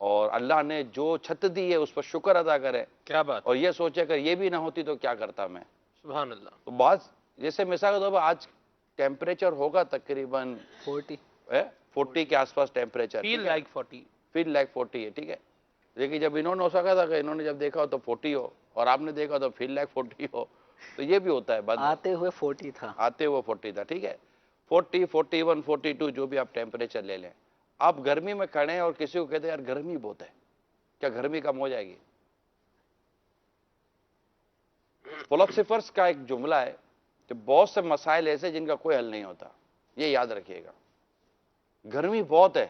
اور اللہ نے جو چھت دی ہے اس پر شکر ادا کرے، کیا بات، اور یہ سوچے کہ یہ بھی نہ ہوتی تو کیا کرتا میں۔ سبحان اللہ۔ تو بعض جیسے مثال کے طور پر آج ٹیمپریچر ہوگا تقریباً 40 کے آس پاس temperature, feel like 40۔ Feel like 40 ہے، ٹھیک ہے، لیکن جب انہوں نے ہو سکا تھا کہ انہوں نے جب دیکھا ہو تو 40 ہو، اور آپ نے دیکھا تو فیل لائک 40 ہو، تو یہ بھی ہوتا ہے بعد میں، آتے ہوئے 40 تھا۔ آتے ہوئے 40 تھا، ٹھیک ہے۔ 40 41 42 جو بھی آپ ٹیمپریچر لے لیں، آپ گرمی میں کھڑے ہیں اور کسی کو کہتے ہیں یار گرمی بہت ہے، کیا گرمی کم ہو جائے گی؟ فلسفرز کا ایک جملہ ہے کہ بہت سے مسائل ایسے جن کا کوئی حل نہیں ہوتا، یہ یاد رکھیے گا۔ گرمی بہت ہے،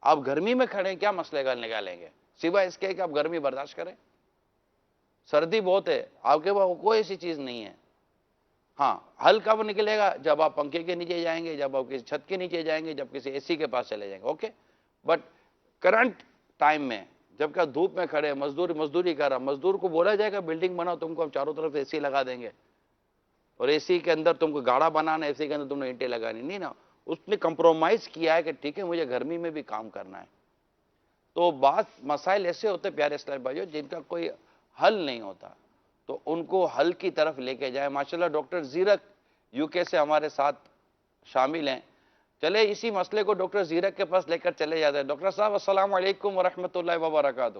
آپ گرمی میں کھڑے ہیں، کیا مسئلے کا حل نکالیں گے سوائے اس کے کہ آپ گرمی برداشت کریں؟ سردی بہت ہے، آپ کے پاس کوئی ایسی چیز نہیں ہے۔ ہاں، حل کب نکلے گا؟ جب آپ پنکھے کے نیچے جائیں گے، جب آپ کسی چھت کے نیچے جائیں گے، جب کسی اے سی کے پاس چلے جائیں گے، اوکے۔ بٹ کرنٹ ٹائم میں جب کہ دھوپ میں کھڑے مزدوری کر رہا، مزدور کو بولا جائے گا بلڈنگ بناؤ، تم کو ہم چاروں طرف اے سی لگا دیں گے، اور اے سی کے اندر تم کو گاڑا بنانا ہے، اے سی کے اندر تم نے اینٹیں لگانی نہیں نا۔ اس نے کمپرومائز کیا ہے کہ ٹھیک ہے مجھے گرمی میں بھی کام کرنا ہے۔ تو بعض مسائل ایسے ہوتے پیارے اسلام بھائیوں جن کا کوئی حل نہیں ہوتا، تو ان کو حل کی طرف لے کے جائیں۔ ماشاءاللہ ڈاکٹر زیرک یو کے سے ہمارے ساتھ شامل ہیں، چلے اسی مسئلے کو ڈاکٹر زیرک کے پاس لے کر چلے جاتے ہیں۔ ڈاکٹر صاحب السلام علیکم ورحمۃ اللہ وبرکاتہ۔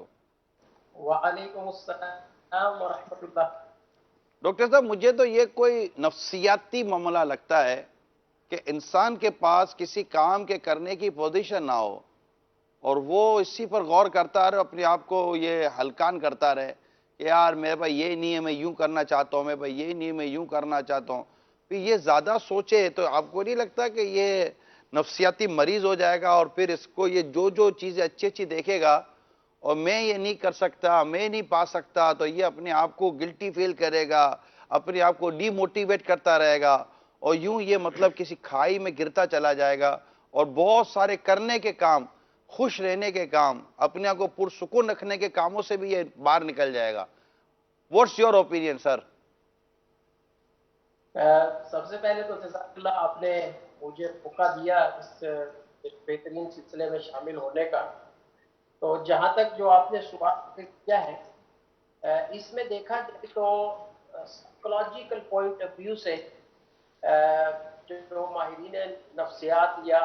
وعلیکم السلام ورحمۃ اللہ۔ ڈاکٹر صاحب مجھے تو یہ کوئی نفسیاتی معاملہ لگتا ہے کہ انسان کے پاس کسی کام کے کرنے کی پوزیشن نہ ہو اور وہ اسی پر غور کرتا رہے، اپنے آپ کو یہ ہلکان کرتا رہے کہ یار میرے بھائی یہ نہیں ہے میں یوں کرنا چاہتا ہوں، میرے بھائی یہ نہیں ہے میں یوں کرنا چاہتا ہوں، پھر یہ زیادہ سوچے تو آپ کو نہیں لگتا کہ یہ نفسیاتی مریض ہو جائے گا، اور پھر اس کو یہ جو چیزیں اچھی اچھی دیکھے گا اور میں یہ نہیں کر سکتا، میں نہیں پا سکتا، تو یہ اپنے آپ کو گلٹی فیل کرے گا، اپنے آپ کو ڈی موٹیویٹ کرتا رہے گا، اور یوں یہ مطلب کسی کھائی میں گرتا چلا جائے گا، اور بہت سارے کرنے کے کام، خوش رہنے کے کام، اپنے آپ کو پرسکون رکھنے کے کاموں سے بھی یہ باہر نکل جائے گا۔ واٹس یور اوپینین سر؟ سب سے پہلے تو جزاک اللہ، آپ نے مجھے موقع دیا اس بہترین سلسلے میں شامل ہونے کا۔ تو جہاں تک جو آپ نے سوال کیا ہے، اس میں دیکھا جائے تو سائیکولوجیکل پوائنٹ آف ویو سے جو ماہرین نفسیات یا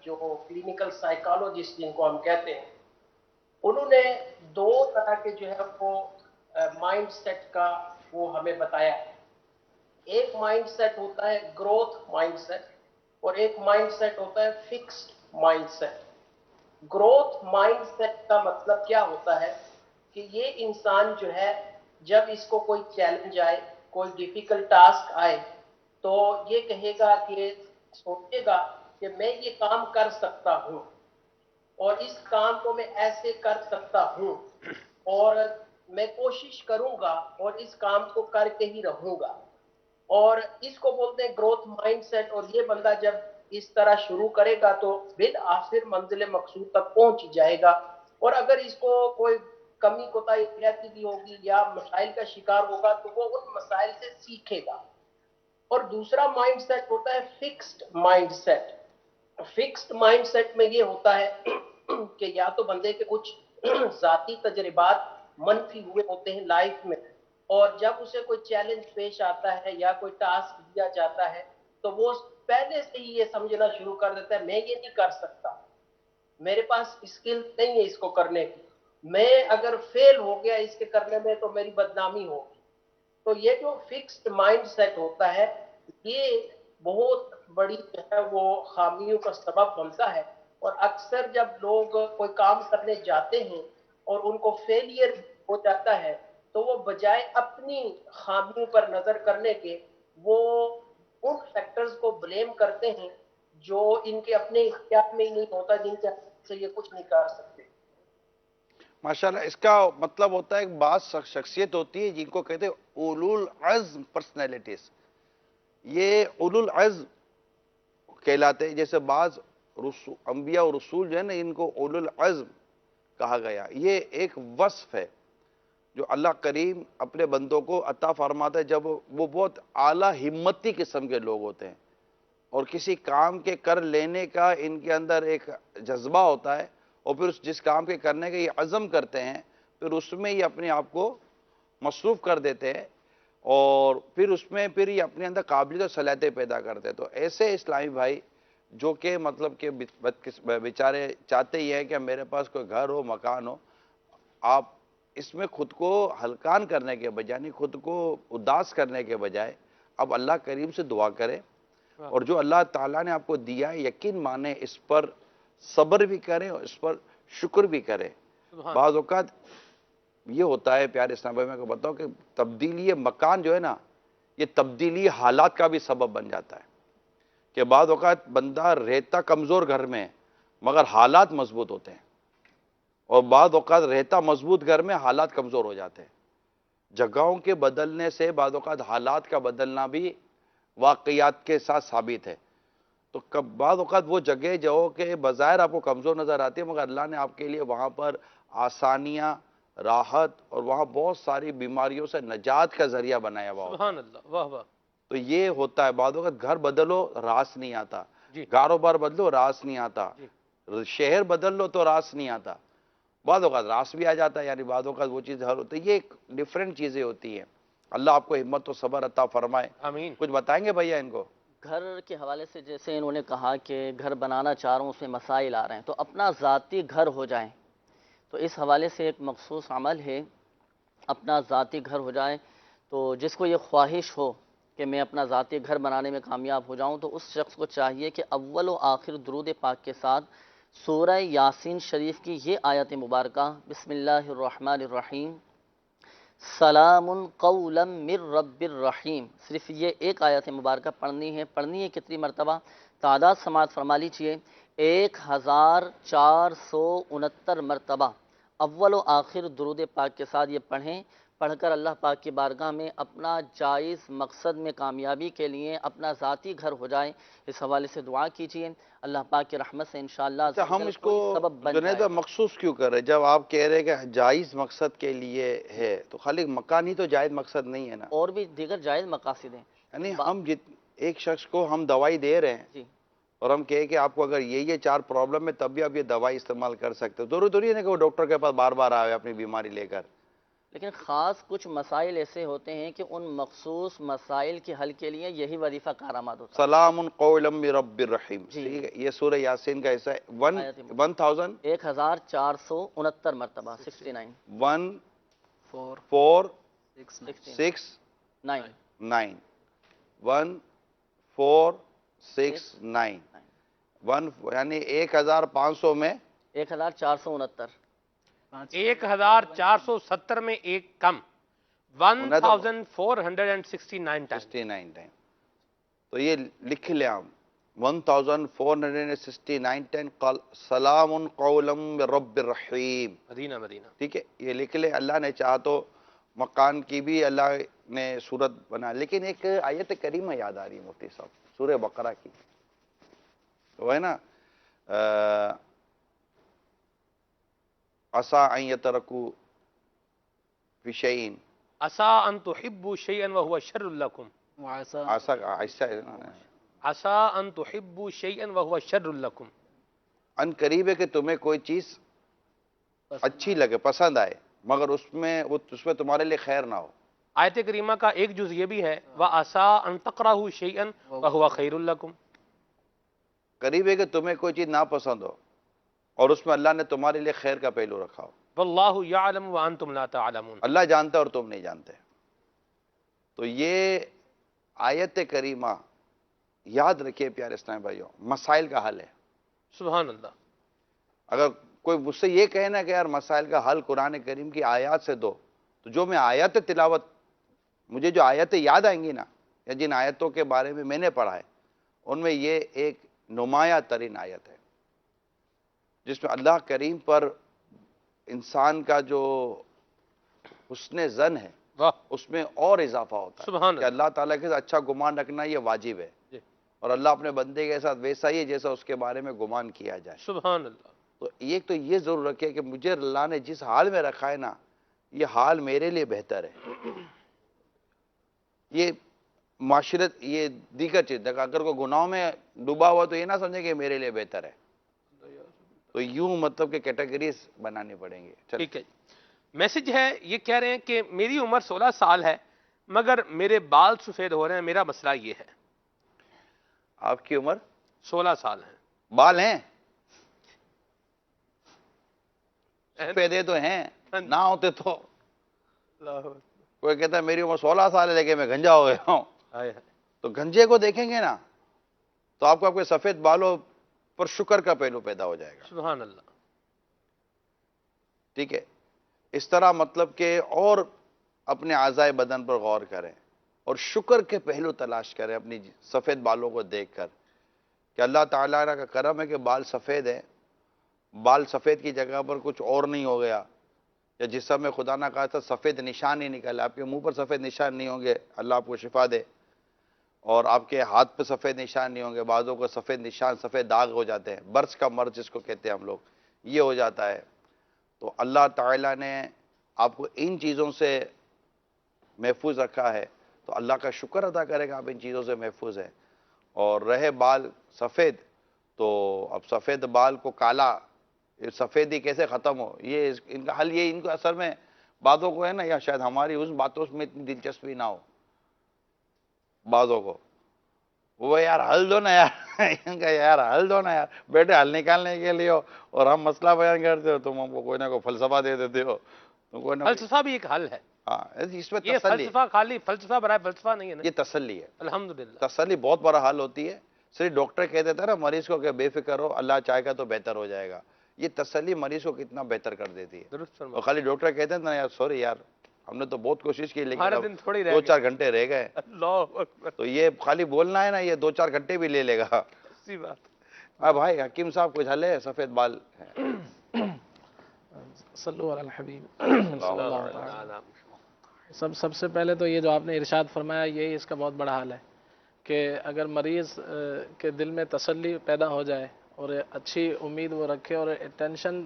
جو کلینکل سائیکالوجسٹ جن کو ہم کہتے ہیں، انہوں نے دو طرح کے جو ہے وہ مائنڈ سیٹ کا وہ ہمیں بتایا ہے۔ ایک مائنڈ سیٹ ہوتا ہے گروتھ مائنڈ سیٹ، اور ایک مائنڈ سیٹ ہوتا ہے fixed mindset. Growth mindset کا مطلب کیا ہوتا ہے کہ یہ انسان جو ہے جب اس کو کوئی چیلنج آئے، کوئی ڈیفیکلٹ ٹاسک آئے، تو یہ کہے گا کہ سوچے گا کہ میں یہ کام کر سکتا ہوں، اور اس کام کو میں ایسے کر سکتا ہوں، اور میں کوشش کروں گا اور اس کام کو کر کے ہی رہوں گا، اور اس کو بولتے ہیں گروتھ مائنڈ سیٹ۔ اور یہ بندہ جب اس طرح شروع کرے گا تو بالآخر منزل مقصود تک پہنچ جائے گا، اور اگر اس کو کوئی کمی کوتاہی رہتی بھی ہوگی یا مسائل کا شکار ہوگا تو وہ ان مسائل سے سیکھے گا۔ اور دوسرا مائنڈ سیٹ ہوتا ہے fixed mindset. Fixed mindset میں یہ ہوتا ہے کہ یا تو بندے کے کچھ ذاتی تجربات منفی ہوئے ہوتے ہیں لائف میں، اور جب اسے کوئی چیلنج پیش آتا ہے یا کوئی ٹاسک دیا جاتا ہے تو وہ پہلے سے ہی یہ سمجھنا شروع کر دیتا ہے میں یہ نہیں کر سکتا، میرے پاس اسکل نہیں ہے اس کو کرنے کی، میں اگر فیل ہو گیا اس کے کرنے میں تو میری بدنامی ہوگی۔ تو یہ جو فکسڈ مائنڈ سیٹ ہوتا ہے یہ بہت بڑی جو ہے وہ خامیوں کا سبب بنتا ہے، اور اکثر جب لوگ کوئی کام کرنے جاتے ہیں اور ان کو فیلئر ہو جاتا ہے تو وہ بجائے اپنی خامیوں پر نظر کرنے کے وہ ان فیکٹرز کو بلیم کرتے ہیں جو ان کے اپنے اختیار میں ہی نہیں ہوتا، جن کے سے یہ کچھ نہیں کر سکتے۔ ماشاءاللہ اس کا مطلب ہوتا ہے ایک بعض شخصیت ہوتی ہے جن کو کہتے ہیں اولو العزم پرسنالٹیز، یہ اولو العزم کہلاتے ہیں۔ جیسے بعض انبیاء اور رسول جو ہے نا ان کو اولو العزم کہا گیا، یہ ایک وصف ہے جو اللہ کریم اپنے بندوں کو عطا فرماتا ہے جب وہ بہت اعلیٰ ہمتی قسم کے لوگ ہوتے ہیں، اور کسی کام کے کر لینے کا ان کے اندر ایک جذبہ ہوتا ہے، اور پھر جس کام کے کرنے کا یہ عزم کرتے ہیں پھر اس میں یہ اپنے آپ کو مصروف کر دیتے ہیں اور پھر اس میں پھر یہ اپنے اندر قابلیت اور صلاحیتیں پیدا کرتے ہیں. تو ایسے اسلامی بھائی جو کہ مطلب کہ بیچارے چاہتے ہی ہیں کہ میرے پاس کوئی گھر ہو مکان ہو, آپ اس میں خود کو ہلکان کرنے کے بجائے یعنی خود کو اداس کرنے کے بجائے اب اللہ کریم سے دعا کریں اور جو اللہ تعالیٰ نے آپ کو دیا ہے یقین مانیں, اس پر صبر بھی کریں اور اس پر شکر بھی کریں. بعض اوقات یہ ہوتا ہے پیارے اسلام بھائی, میں کو بتاؤں کہ تبدیلی مکان جو ہے نا یہ تبدیلی حالات کا بھی سبب بن جاتا ہے کہ بعض اوقات بندہ رہتا کمزور گھر میں مگر حالات مضبوط ہوتے ہیں اور بعض اوقات رہتا مضبوط گھر میں حالات کمزور ہو جاتے ہیں. جگہوں کے بدلنے سے بعض اوقات حالات کا بدلنا بھی واقعات کے ساتھ ثابت ہے. تو بعض اوقات وہ جگہ جو کہ بظاہر آپ کو کمزور نظر آتی ہے مگر اللہ نے آپ کے لیے وہاں پر آسانیاں, راحت اور وہاں بہت ساری بیماریوں سے نجات کا ذریعہ بنایا ہوا ہوتا ہے. سبحان اللہ, واہ واہ. تو یہ ہوتا ہے بعض اوقات گھر بدلو راس نہیں آتا, جی. کاروبار بدلو راس نہیں آتا, شہر بدل لو تو راس نہیں آتا, بعض اوقات راس بھی آ جاتا ہے, یعنی بعض اوقات وہ چیز حل ہوتی ہے. یہ ایک ڈیفرنٹ چیزیں ہوتی ہیں. اللہ آپ کو ہمت و صبر عطا فرمائے. آمین. کچھ بتائیں گے بھیا ان کو؟ گھر کے حوالے سے جیسے انہوں نے کہا کہ گھر بنانا چاہ رہا ہوں اس میں مسائل آ رہے ہیں, تو اپنا ذاتی گھر ہو جائیں. تو اس حوالے سے ایک مخصوص عمل ہے, اپنا ذاتی گھر ہو جائے. تو جس کو یہ خواہش ہو کہ میں اپنا ذاتی گھر بنانے میں کامیاب ہو جاؤں تو اس شخص کو چاہیے کہ اول و آخر درود پاک کے ساتھ سورہ یاسین شریف کی یہ آیت مبارکہ بسم اللہ الرحمن الرحیم سلام قولا من رب الرحیم, صرف یہ ایک آیت مبارکہ پڑھنی ہے. کتنی مرتبہ؟ تعداد سماعت فرما لیجئے, 1469 مرتبہ اول و آخر درود پاک کے ساتھ یہ پڑھیں. پڑھ کر اللہ پاک کی بارگاہ میں اپنا جائز مقصد میں کامیابی کے لیے اپنا ذاتی گھر ہو جائے, اس حوالے سے دعا کیجئے. اللہ پاک کی رحمت سے انشاءاللہ ہم اس کو سبب بن جنید جائے. مخصوص کیوں کر رہے ہیں؟ جب آپ کہہ رہے ہیں کہ جائز مقصد کے لیے ہے تو خالی مکان ہی تو جائز مقصد نہیں ہے نا, اور بھی دیگر جائز مقاصد ہیں. یعنی ہم ایک شخص کو ہم دوائی دے رہے ہیں جی, اور ہم کہیں کہ آپ کو اگر یہ 4 پرابلم ہے تب بھی آپ یہ دوائی استعمال کر سکتے ہو. ضروری نہیں کہ وہ ڈاکٹر کے پاس بار بار آئے اپنی بیماری لے کر. لیکن خاص کچھ مسائل ایسے ہوتے ہیں کہ ان مخصوص مسائل کے حل کے لیے یہی وظیفہ کارآمد ہوتا ہے. سلام قولا من رب الرحیم, جی. ٹھیک ہے, یہ سورہ یاسین کا حصہ ہے. 1469 مرتبہ 69 1469 1469 یعنی 1500 میں 1469 1470 میں ایک کم 1469 ٹائم. تو یہ لکھ لیں آپ 1469 ٹائم سلام قولا من رب الرحیم. مدینہ مدینہ. ٹھیک ہے, یہ لکھ لیں. اللہ نے چاہا تو مکان کی بھی اللہ نے صورت بنا. لیکن ایک آیت کریمہ یاد آ رہی ہے مفتی صاحب, سورہ بقرہ کی, وہ ہے نا عسى ان يتركوا في شيء عسى ان تحبوا شيئا وهو شر لكم عسى ان تحبوا شيئا وهو شر لكم. ان قریب ہے کہ تمہیں کوئی چیز اچھی لگے, پسند آئے, مگر اس میں تمہارے لیے خیر نہ ہو. آیت کریمہ کا ایک جز یہ بھی ہے وَعَسَىٰ أَن تَكْرَهُوا شَيْئًا وَهُوَ خَيْرٌ لَكُمْ. قریب ہے کہ تمہیں کوئی چیز ناپسند ہو اور اس میں اللہ نے تمہارے لیے خیر کا پہلو رکھا ہو. وَاللَّهُ يَعْلَمُ وَأَنْتُمْ لَا تَعْلَمُونَ. اللہ جانتا ہے اور تم نہیں جانتے. تو یہ آیت کریمہ یاد رکھیے پیارے اسلامی بھائیوں, مسائل کا حل ہے. سبحان اللہ. اگر کوئی مجھ سے یہ کہنا کہ یار مسائل کا حل قرآن کریم کی آیات سے دو, تو جو میں آیات تلاوت, مجھے جو آیتیں یاد آئیں گی نا, یا جن آیتوں کے بارے میں میں نے پڑھا ہے, ان میں یہ ایک نمایاں ترین آیت ہے جس میں اللہ کریم پر انسان کا جو حسن ظن ہے اس میں اور اضافہ ہوتا ہے. سبحان کہ اللہ تعالیٰ کے ساتھ اچھا گمان رکھنا یہ واجب ہے, اور اللہ اپنے بندے کے ساتھ ویسا ہی ہے جیسا اس کے بارے میں گمان کیا جائے. سبحان اللہ. تو ایک تو یہ ضرور رکھے کہ مجھے اللہ نے جس حال میں رکھا ہے نا, یہ حال میرے لیے بہتر ہے. یہ معاشرت, یہ دیگر چیز, اگر کوئی گناہوں میں ڈوبا ہوا تو یہ نہ سمجھے کہ میرے لیے بہتر ہے. تو یوں مطلب کہ کیٹیگریز بنانی پڑیں گے. ٹھیک ہے جی. میسج ہے یہ کہہ رہے ہیں کہ میری عمر 16 سال ہے مگر میرے بال سفید ہو رہے ہیں, میرا مسئلہ یہ ہے. آپ کی عمر 16 سال ہے, بال ہیں سفیدے تو ہیں, نہ ہوتے تو کوئی کہتا ہے میری عمر 16 سال ہے لیکن میں گنجا ہو گیا ہوں, تو گنجے کو دیکھیں گے نا تو آپ کو آپ کے سفید بالوں پر شکر کا پہلو پیدا ہو جائے گا. سبحان اللہ. ٹھیک ہے, اس طرح مطلب کہ اور اپنے اعضائے بدن پر غور کریں اور شکر کے پہلو تلاش کریں اپنی سفید بالوں کو دیکھ کر کہ اللہ تعالیٰ کا کرم ہے کہ بال سفید ہیں, بال سفید کی جگہ پر کچھ اور نہیں ہو گیا, یا جسم میں خدا نہ کہا تھا سفید نشان ہی نکلا, آپ کے منہ پر سفید نشان نہیں ہوں گے, اللہ آپ کو شفا دے, اور آپ کے ہاتھ پہ سفید نشان نہیں ہوں گے, بعضوں کو سفید نشان سفید داغ ہو جاتے ہیں, برس کا مرض جس کو کہتے ہیں ہم لوگ, یہ ہو جاتا ہے. تو اللہ تعالیٰ نے آپ کو ان چیزوں سے محفوظ رکھا ہے تو اللہ کا شکر ادا کرے گا آپ ان چیزوں سے محفوظ ہیں. اور رہے بال سفید, تو اب سفید بال کو کالا, سفیدی کیسے ختم ہو, یہ ان کا حل یہ, ان کو اثر میں بعضوں کو ہے نا, یا شاید ہماری اس باتوں میں اتنی دلچسپی نہ ہو بعضوں کو, وہ یار حل دو نا یار ان کا یار حل دو نا یار, بیٹے حل نکالنے کے لیے ہو اور ہم مسئلہ بیان کرتے ہو, تم ہم کو کوئی نہ کوئی فلسفہ دے دیتے ہو, تم کوئی نہ فلسفہ بھی ایک حل ہے. ہاں اس میں یہ تسلی, فلسفہ خالی فلسفہ برائے فلسفہ نہیں ہے نا, یہ تسلی ہے. الحمدللہ. تسلی بہت بڑا حل ہوتی ہے. صرف ڈاکٹر کہہ دیتا ہے نا مریض کو کہ بے فکر ہو, اللہ چاہے گا تو بہتر ہو جائے گا, یہ تسلی مریض کو کتنا بہتر کر دیتی ہے. درست فرمایا. اور خالی ڈاکٹر کہتے ہیں نا یار سوری یار ہم نے تو بہت کوشش کی ہمارے لیکن دن تھوڑی رہ دو گئے. چار گھنٹے رہ گئے, اللہ اکبر. تو یہ خالی بولنا ہے نا, یہ 2-4 گھنٹے بھی لے لے گا. اسی بات. ہاں بھائی حکیم صاحب کچھ حل ہے سفید بال ہیں؟ صلو علی الحبیب. اللہ سب سے پہلے تو یہ جو آپ نے ارشاد فرمایا یہی اس کا بہت بڑا حال ہے کہ اگر مریض کے دل میں تسلی پیدا ہو جائے اور اچھی امید وہ رکھے اور ٹینشن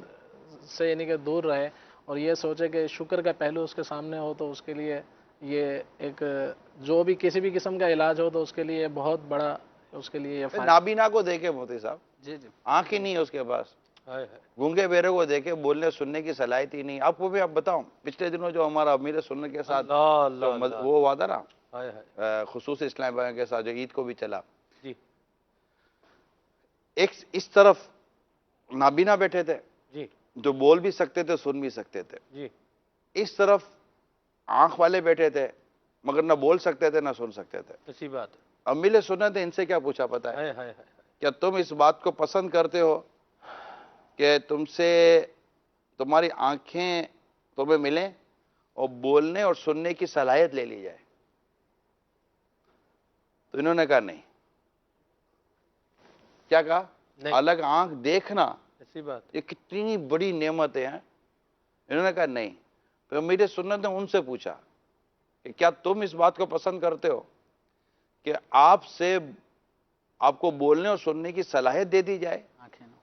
سے یعنی کہ دور رہے اور یہ سوچے کہ شکر کا پہلو اس کے سامنے ہو, تو اس کے لیے یہ ایک جو بھی کسی بھی قسم کا علاج ہو تو اس کے لیے بہت بڑا اس کے لیے یہ فائدہ. نابینا کو دیکھے موتی صاحب, جی جی آنکھ ہی نہیں ہے اس کے پاس, گونگے بیرے کو دیکھے بولنے سننے کی صلاحیت ہی نہیں. آپ کو بھی آپ بتاؤں پچھلے دنوں جو ہمارا امیر سننے کے ساتھ وہ ہوا تھا نا خصوصی اسلام بھائیوں کے ساتھ جو عید کو بھی چلا, جی ایک اس طرف نابینا بیٹھے تھے جی جو بول بھی سکتے تھے سن بھی سکتے تھے, جی اس طرف آنکھ والے بیٹھے تھے مگر نہ بول سکتے تھے نہ سن سکتے تھے. اسی بات ہے. امیل سنت ان سے کیا پوچھا پتا ہے, کیا تم اس بات کو پسند کرتے ہو کہ تم سے تمہاری آنکھیں تمہیں ملیں اور بولنے اور سننے کی صلاحیت لے لی جائے؟ تو انہوں نے کہا نہیں. کیا کہا؟ الگ آنکھ دیکھنا اسی بات. یہ کتنی بڑی نعمت ہے. انہوں نے کہا نہیں. پھر میرے سنت نے ان سے پوچھا کہ کیا تم اس بات کو پسند کرتے ہو کہ آپ سے آپ کو بولنے اور سننے کی صلاحیت دے دی جائے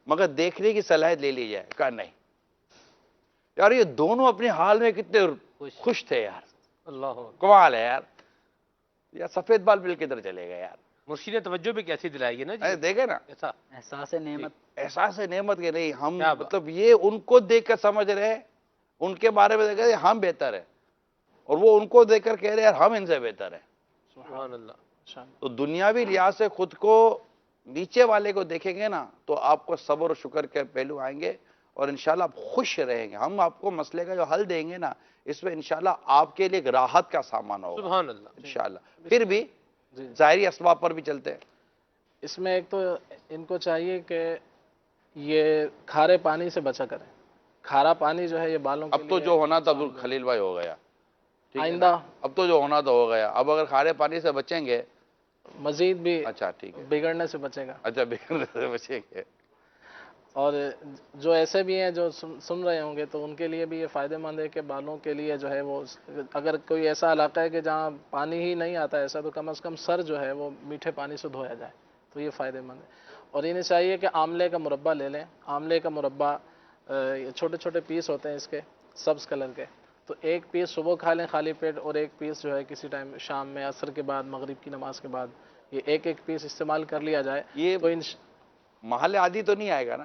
مگر دیکھنے کی صلاحیت لے لی جائے؟ کہا نہیں. یار یہ دونوں اپنے حال میں کتنے خوش تھے یار, اللہ کمال ہے یار. یا سفید بال مل کدھر چلے گا یار. مرشید نے توجہ بھی کیسی دلائی ہے نا جی, دیکھے نا ایسا احساس نعمت. احساس نعمت کے نہیں, ہم مطلب یہ ان کو دیکھ کر سمجھ رہے ہیں, ان کے بارے میں دیکھ رہے ہم بہتر ہیں, اور وہ ان کو دیکھ کر کہہ رہے ہیں ہم ان سے بہتر ہیں. سبحان اللہ. تو دنیاوی لحاظ سے خود کو نیچے والے کو دیکھیں گے نا تو آپ کو صبر و شکر کے پہلو آئیں گے اور انشاءاللہ آپ خوش رہیں گے. ہم آپ کو مسئلے کا جو حل دیں گے نا اس میں انشاءاللہ آپ کے لیے ایک راحت کا سامان ہوگا سبحان اللہ انشاءاللہ. پھر بھی ظاہری اسباب پر بھی چلتے ہیں. اس میں ایک تو ان کو چاہیے کہ یہ کھارے پانی سے بچا کریں. کھارا پانی جو ہے یہ بالوں کے اب تو جو ہونا تھا عبد الخلیل بھائی ہو گیا, آئندہ اب تو جو ہونا تھا ہو گیا. اب اگر کھارے پانی سے بچیں گے مزید بھی اچھا ٹھیک ہے, بگڑنے سے بچے گا. اچھا بگڑنے سے بچیں گے. اور جو ایسے بھی ہیں جو سن رہے ہوں گے تو ان کے لیے بھی یہ فائدہ مند ہے کہ بالوں کے لیے جو ہے وہ اگر کوئی ایسا علاقہ ہے کہ جہاں پانی ہی نہیں آتا ایسا, تو کم از کم سر جو ہے وہ میٹھے پانی سے دھویا جائے تو یہ فائدہ مند ہے. اور انہیں چاہیے کہ آملے کا مربع لے لیں. آملے کا مربع چھوٹے چھوٹے پیس ہوتے ہیں اس کے سبز کلر کے, تو ایک پیس صبح کھا لیں خالی پیٹ, اور ایک پیس جو ہے کسی ٹائم شام میں عصر کے بعد مغرب کی نماز کے بعد یہ ایک پیس استعمال کر لیا جائے. یہ تو محل عادی تو نہیں آئے گا نا؟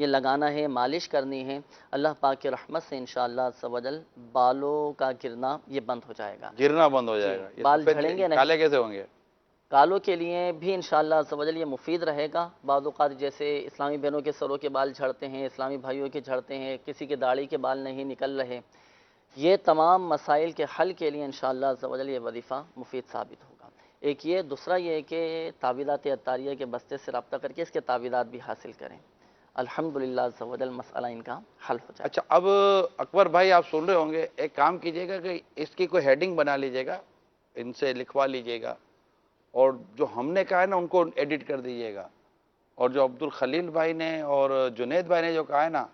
یہ لگانا ہے، مالش کرنی ہے، اللہ پاک کی رحمت سے انشاءاللہ عز و جل بالوں کا گرنا یہ بند ہو جائے گا، گرنا بند ہو جائے گا. یہ بال سفید جھڑیں گے نہیں. کالے کیسے ہوں گے؟ کالوں کے لیے بھی انشاءاللہ عز و جل یہ مفید رہے گا. بعض اوقات جیسے اسلامی بہنوں کے سروں کے بال جھڑتے ہیں، اسلامی بھائیوں کے جھڑتے ہیں، کسی کے داڑھی کے بال نہیں نکل رہے، یہ تمام مسائل کے حل کے لیے انشاءاللہ عز و جل یہ وظیفہ مفید ثابت ہوگا. ایک یہ، دوسرا یہ ہے کہ تعویذات عطاریہ کے بستے سے رابطہ کر کے اس کے تعویذات بھی حاصل کریں. الحمدللہ عز و جل مسئلہ ان کا حل ہو جائے. اچھا، اب اکبر بھائی آپ سن رہے ہوں گے، ایک کام کیجئے گا کہ اس کی کوئی ہیڈنگ بنا لیجئے گا، ان سے لکھوا لیجئے گا، اور جو ہم نے کہا ہے نا ان کو ایڈٹ کر دیجئے گا، اور جو عبدالخلیل بھائی نے اور جنید بھائی نے جو کہا ہے نا،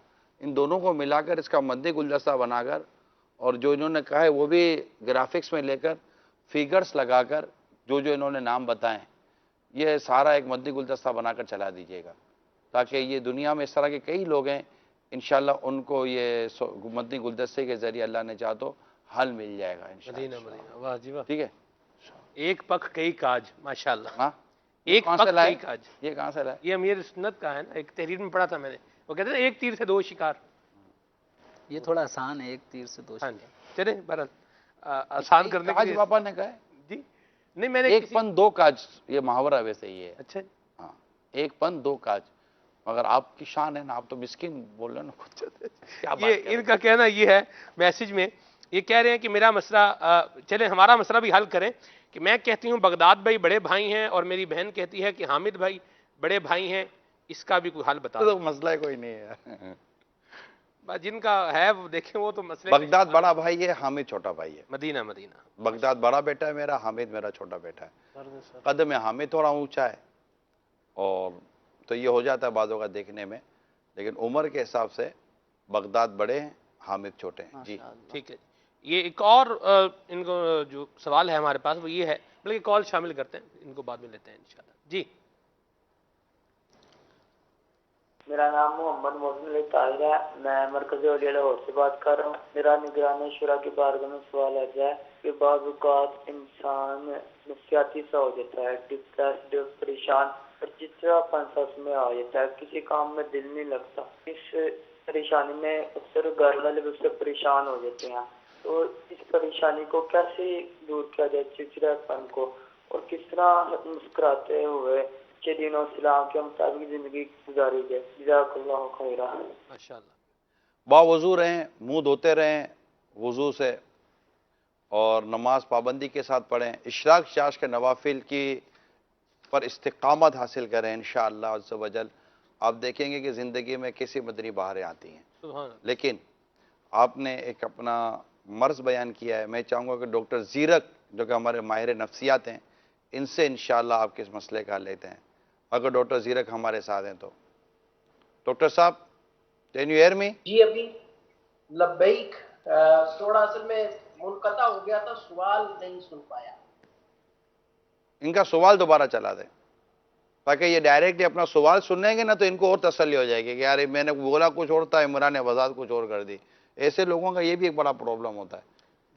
ان دونوں کو ملا کر اس کا مدنی گلدستہ بنا کر، اور جو انہوں نے کہا ہے وہ بھی گرافکس میں لے کر، فیگرز لگا کر، جو جو انہوں نے نام بتائیں، یہ سارا ایک مدنی گلدستہ بنا کر چلا دیجئے گا، تاکہ یہ دنیا میں اس طرح کے کئی لوگ ہیں، انشاءاللہ ان کو یہ مدنی گلدستے کے ذریعے اللہ نے چاہا تو حل مل جائے گا مدینہ انشاءاللہ. مدینہ، واہ جی واہ. ٹھیک ہے؟ ایک پک کئی کاج، ماشاءاللہ. ہاں، ایک کہاں پک سے لائے؟ کئی کاج، یہ کہاں سے لائے؟ یہ امیر سنت کا ہے نا، ایک تحریر میں پڑھا تھا میں نے، وہ کہتے ہیں ایک تیر سے دو شکار. یہ تھوڑا آسان ہے، ایک تیر سے دو ہاں شکار. جی، چلیں بہرحال آسان کرنے کے کاج لیے. پاپا نے کہا ہے، جی نہیں، میں نے ایک پن دو کاج، یہ محاورہ ویسے ہی ہے. اچھا ہاں، ایک پن دو کاج. مگر آپ کی شان ہے نا، آپ تو مسکین بول رہے ہیں نا خود. کیا بات یہ ان کا کہنا یہ ہے میسج میں، یہ کہہ رہے ہیں کہ میرا مسئلہ، چلیں ہمارا مسئلہ بھی حل کریں، کہ میں کہتی ہوں بغداد بھائی بڑے بھائی ہیں، اور میری بہن کہتی ہے کہ حامد بھائی بڑے بھائی ہیں، اس کا بھی کوئی حل بتا دو. تو مسئلہ کوئی نہیں ہے. جن کا ہے وہ دیکھیں، وہ تو مسئلے بغداد بڑا بھائی ہے، حامد چھوٹا بھائی ہے. مدینہ مدینہ. بغداد بڑا بیٹا ہے میرا، حامد میرا چھوٹا بیٹا ہے. قد میں حامد تھوڑا اونچا ہے، اور تو یہ ہو جاتا ہے بعضوں کا دیکھنے میں، لیکن عمر کے حساب سے بغداد بڑے ہیں، حامد چھوٹے ہیں. جی ٹھیک ہے. یہ ایک اور ان کو جو سوال ہے ہمارے پاس وہ یہ ہے، بلکہ کال شامل کرتے ہیں، ان کو بعد میں لیتے ہیں انشاءاللہ. جی میرا نام محمد محسن علی طاہر ہے، میں مرکزی اولیاء لاہور سے بات کر رہا ہوں. میرا نگران شورا کی بارگاہ میں سوال ہے کہ بعض اوقات انسان نفسیاتی سا ہو جاتا ہے، ڈپریسڈ، پریشان، اور چڑچڑا پن سا میں آ جاتا ہے، کسی کام میں دل نہیں لگتا. اس پریشانی میں اکثر گھر والے بھی اس سے پریشان ہو جاتے ہیں. تو اس پریشانی کو کیسے دور کیا جائے، چڑچڑا پن کو، اور کس طرح مسکراتے ہوئے اچھے دین و اسلام کے مطابق زندگی گزاری جائے. جزاک اللہ خیرہ. ماشاءاللہ. باوضو رہیں، منہ دھوتے رہیں وضو سے، اور نماز پابندی کے ساتھ پڑھیں، اشراق چاش کے نوافل کی پر استقامت حاصل کریں انشاءاللہ عز و جل. آپ دیکھیں گے کہ زندگی میں کسی مدنی بہاریں آتی ہیں. سبحان اللہ. لیکن آپ نے ایک اپنا مرض بیان کیا ہے، میں چاہوں گا کہ ڈاکٹر زیرک جو کہ ہمارے ماہر نفسیات ہیں، ان سے انشاءاللہ آپ کے اس مسئلے کا لیتے ہیں، اگر ڈاکٹر زیرک ہمارے ساتھ ہیں تو. ڈاکٹر صاحب، کین یو ہیئر می؟ جی ابھی لبیک. تھوڑا اصل میں منقطع ہو گیا تھا، سوال نہیں سن پایا. ان کا سوال دوبارہ چلا دیں، تاکہ یہ ڈائریکٹ اپنا سوال سنیں گے نا تو ان کو اور تسلی ہو جائے گی کہ یار میں نے بولا کچھ اور تھا، عمران نے وضاحت کچھ اور کر دی. ایسے لوگوں کا یہ بھی ایک بڑا پرابلم ہوتا ہے،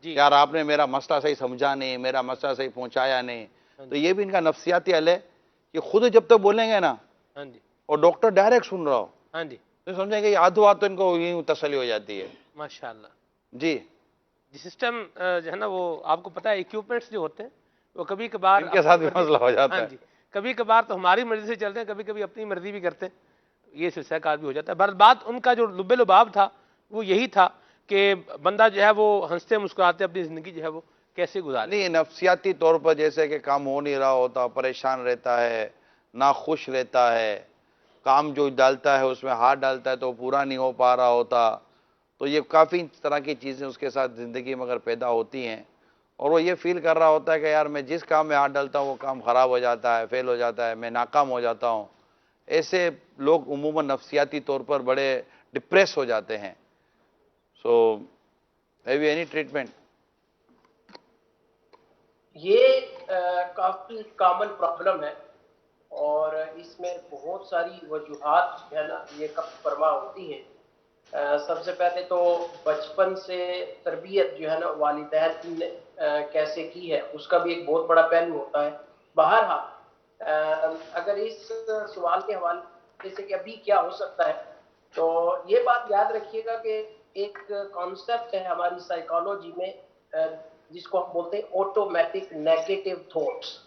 جی یار آپ نے میرا مسئلہ صحیح سمجھا نہیں، میرا مسئلہ صحیح پہنچایا نہیں. تو یہ بھی ان کا نفسیاتی حل ہے کہ خود جب تک بولیں گے نا ہاں جی اور ڈاکٹر ڈائریکٹ سن رہا ہو ہاں جی. تو سمجھیں کہ آدھو آدھ تو ان کو یوں تسلی ہو جاتی ہے. ماشاءاللہ. جی، سسٹم جو ہے نا، وہ آپ کو پتا ہے ایکوپمنٹس جو ہوتے ہیں وہ کبھی کبھار ان کے ساتھ بھی اپنی مسئلہ ہو جاتا ہاں ہے. جی، کبھی کبھار تو ہماری مرضی سے چلتے ہیں، کبھی کبھی اپنی مرضی بھی کرتے ہیں. یہ سلسلہ کار بھی ہو جاتا ہے. بہرحال بات ان کا جو لب لباب تھا وہ یہی تھا کہ بندہ جو ہے وہ ہنستے مسکراتے اپنی زندگی جو ہے وہ کیسے گزارے. نہیں، نفسیاتی طور پر جیسے کہ کام ہو نہیں رہا ہوتا، پریشان رہتا ہے، ناخوش رہتا ہے، کام جو ڈالتا ہے اس میں ہاتھ ڈالتا ہے تو پورا نہیں ہو پا رہا ہوتا، تو یہ کافی طرح کی چیزیں اس کے ساتھ زندگی میں اگر پیدا ہوتی ہیں، اور وہ یہ فیل کر رہا ہوتا ہے کہ یار میں جس کام میں ہاتھ ڈالتا ہوں وہ کام خراب ہو جاتا ہے، فیل ہو جاتا ہے، میں ناکام ہو جاتا ہوں. ایسے لوگ عموماً نفسیاتی طور پر بڑے ڈپریس ہو جاتے ہیں. So have you any treatment? یہ کافی کامن پرابلم ہے، اور اس میں بہت ساری وجوہات جو ہے نا یہ کم فرما ہوتی ہیں. سب سے پہلے تو بچپن سے تربیت جو ہے نا والدین نے کیسے کی ہے اس کا بھی ایک بہت بڑا پہلو ہوتا ہے. بہرحال اگر اس سوال کے حوالے سے کہ ابھی کیا ہو سکتا ہے، تو یہ بات یاد رکھیے گا کہ ایک کانسیپٹ ہے ہماری سائیکالوجی میں جس کو ہم بولتے ہیں آٹومیٹک نیگیٹو تھاٹس.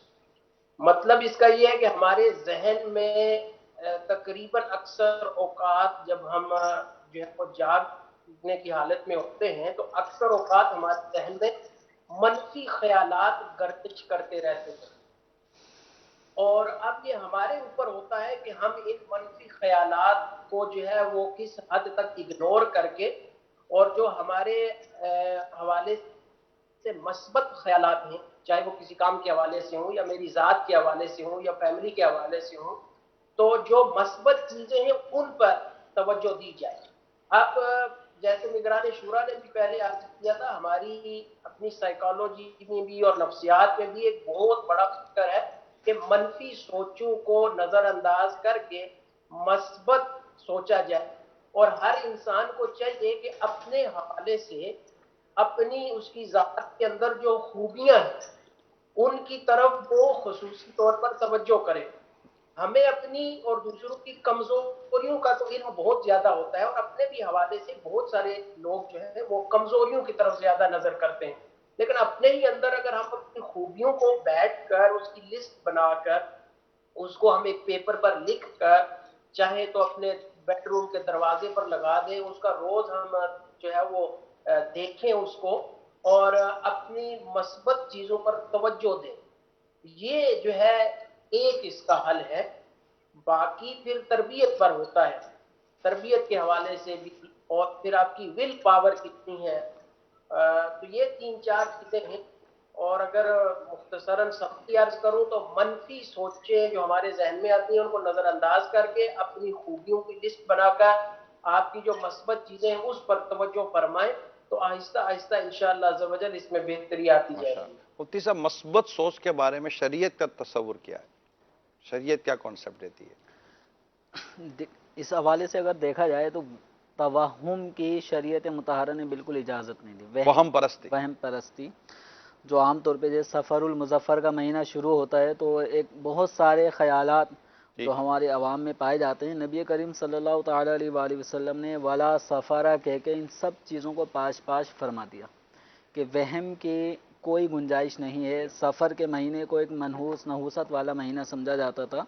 مطلب اس کا یہ ہے کہ ہمارے ذہن میں تقریباً اکثر اوقات جب ہم جو ہے وہ جاگنے کی حالت میں ہوتے ہیں تو اکثر اوقات ہمارے ذہن میں منفی خیالات گردش کرتے رہتے ہیں. اور اب یہ ہمارے اوپر ہوتا ہے کہ ہم ان منفی خیالات کو جو ہے وہ کس حد تک اگنور کر کے اور جو ہمارے حوالے سے مثبت خیالات ہیں چاہے وہ کسی کام کے حوالے سے ہوں یا میری ذات کے حوالے سے ہوں یا فیملی کے حوالے سے ہوں تو جو مثبت چیزیں ہیں ان پر توجہ دی جائے. اب جیسے نگران شورا نے بھی پہلے عرض کیا تھا ہماری اپنی سائیکالوجی میں بھی اور نفسیات میں بھی ایک بہت بڑا فیکٹر ہے کہ منفی سوچوں کو نظر انداز کر کے مثبت سوچا جائے. اور ہر انسان کو چاہیے کہ اپنے حوالے سے اپنی اس کی ذات کے اندر جو خوبیاں ہیں ان کی طرف وہ خصوصی طور پر توجہ کرے. ہمیں اپنی اور دوسروں کی کمزوریوں کا تو علم بہت زیادہ ہوتا ہے اور اپنے بھی حوالے سے بہت سارے لوگ جو ہیں وہ کمزوریوں کی طرف زیادہ نظر کرتے ہیں. لیکن اپنے ہی اندر اگر ہم اپنی خوبیوں کو بیٹھ کر اس کی لسٹ بنا کر اس کو ہم ایک پیپر پر لکھ کر چاہے تو اپنے بیڈ روم کے دروازے پر لگا دیں اس کا روز ہم جو ہے وہ دیکھیں اس کو اور اپنی مثبت چیزوں پر توجہ دیں. یہ جو ہے ایک اس کا حل ہے. باقی پھر تربیت پر ہوتا ہے, تربیت کے حوالے سے بھی اور پھر آپ کی ول پاور کتنی ہے. تو یہ 3-4 چیزیں ہیں. اور اگر مختصراً سب عرض کروں تو منفی سوچیں جو ہمارے ذہن میں آتی ہیں ان کو نظر انداز کر کے اپنی خوبیوں کی لسٹ بنا کر آپ کی جو مثبت چیزیں ہیں اس پر توجہ فرمائیں تو آہستہ آہستہ انشاءاللہ عز و جل اس میں بہتری آتی جائے گی. مفتی صاحب مثبت سوچ کے بارے میں شریعت کا تصور کیا ہے؟ شریعت کیا کانسیپٹ دیتی ہے؟ اس حوالے سے اگر دیکھا جائے تو توہم کی شریعت مطہرہ نے بالکل اجازت نہیں دی. وہم پرستی, وہم پرستی جو عام طور پہ جیسے سفر المظفر کا مہینہ شروع ہوتا ہے تو ایک بہت سارے خیالات جو ہمارے عوام میں پائے جاتے ہیں نبی کریم صلی اللہ تعالیٰ علیہ وآلہ وسلم نے ولا سفرہ کہہ کے ان سب چیزوں کو پاش پاش فرما دیا کہ وہم کی کوئی گنجائش نہیں ہے. سفر کے مہینے کو ایک منحوس نحوست والا مہینہ سمجھا جاتا تھا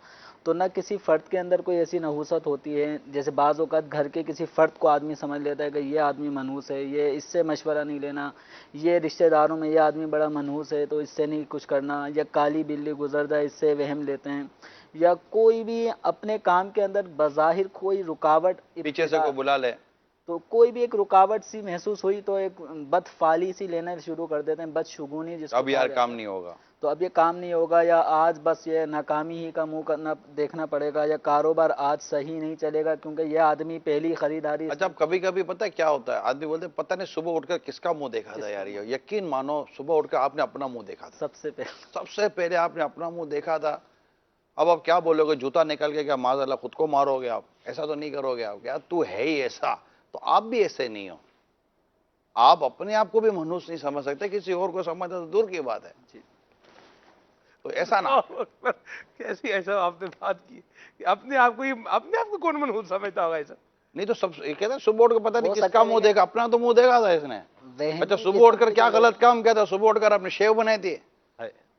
تو نہ کسی فرد کے اندر کوئی ایسی نحوست ہوتی ہے جیسے بعض اوقات گھر کے کسی فرد کو آدمی سمجھ لیتا ہے کہ یہ آدمی منحوس ہے, یہ اس سے مشورہ نہیں لینا, یہ رشتہ داروں میں یہ آدمی بڑا منحوس ہے تو اس سے نہیں کچھ کرنا, یا کالی بلی گزر جائے اس سے وہم لیتے ہیں, یا کوئی بھی اپنے کام کے اندر بظاہر کوئی رکاوٹ پیچھے سے کوئی بلا لے تو کوئی بھی ایک رکاوٹ سی محسوس ہوئی تو ایک بد فعالی سی لینا شروع کر دیتے ہیں, بد شگونی جس کو اب یار کام نہیں ہوگا, تو اب یہ کام نہیں ہوگا, یا آج بس یہ ناکامی ہی کا منہ کرنا دیکھنا پڑے گا, یا کاروبار آج صحیح نہیں چلے گا کیونکہ یہ آدمی پہلی خریداری. اچھا اب کبھی کبھی پتہ کیا ہوتا ہے آدمی بولتے ہیں پتہ نہیں صبح اٹھ کر کس کا منہ دیکھا تھا یار, یقین مانو صبح اٹھ کر آپ نے اپنا منہ دیکھا تھا, سب سے پہلے آپ نے اپنا منہ دیکھا تھا. اب آپ کیا بولو گے, جوتا نکل کے کیا معاذ اللہ خود کو مارو گے آپ, ایسا تو نہیں کرو گے آپ, کیا تو ہے ہی ایسا, تو آپ بھی ایسے نہیں ہو. آپ اپنے آپ کو بھی منحوس نہیں سمجھ سکتے, کسی اور کو سمجھنا تو دور کی بات ہے. تو ایسا نہ کیسی ایسا آپ نے بات کی کہ اپنے آپ کو کون منحوس سمجھتا ہوگا ایسا؟ نہیں تو سب یہ کہتا ہے صبح اٹھ کر پتہ نہیں کس کا منہ دیکھا, اپنا تو منہ دیکھا تھا اس نے. اچھا صبح اٹھ کر کیا غلط کام کیا تھا, صبح اٹھ کر آپ نے شیو بنائی تھی,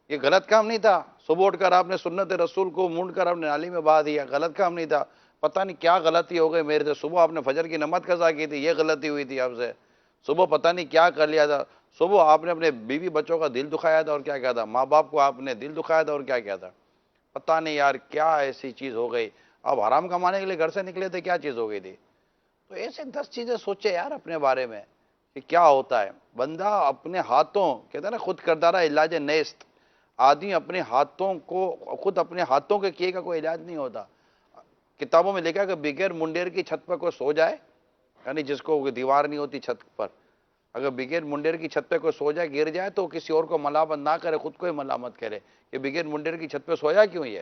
یہ غلط کام نہیں تھا. صبح اٹھ کر آپ نے سنت رسول کو مونڈ کر آپ نے نالی میں بہا دیا, غلط کام نہیں تھا. پتہ نہیں کیا غلطی ہو گئی میرے سے, صبح آپ نے فجر کی نماز قضا کی تھی, یہ غلطی ہوئی تھی آپ سے. صبح پتہ نہیں کیا کر لیا تھا, صبح آپ نے اپنے بیوی بچوں کا دل دکھایا تھا اور کیا کیا تھا, ماں باپ کو آپ نے دل دکھایا تھا اور کیا کیا تھا. پتہ نہیں یار کیا ایسی چیز ہو گئی, آپ حرام کمانے کے لیے گھر سے نکلے تھے, کیا چیز ہو گئی تھی. تو ایسے 10 چیزیں سوچے یار اپنے بارے میں کہ کیا ہوتا ہے. بندہ اپنے ہاتھوں کہتا ہے نا خود کردارہ علاج نیست, آدمی اپنے ہاتھوں کو خود اپنے ہاتھوں کے کیے کا کوئی علاج نہیں ہوتا. کتابوں میں لکھا کہ بغیر منڈیر کی چھت پر کوئی سو جائے, یعنی جس کو دیوار نہیں ہوتی چھت پر, اگر بغیر منڈیر کی چھت پہ کوئی سو جائے گر جائے تو کسی اور کو ملامت نہ کرے, خود کو ہی ملامت کرے کہ بغیر منڈیر کی چھت پہ سویا کیوں یہ.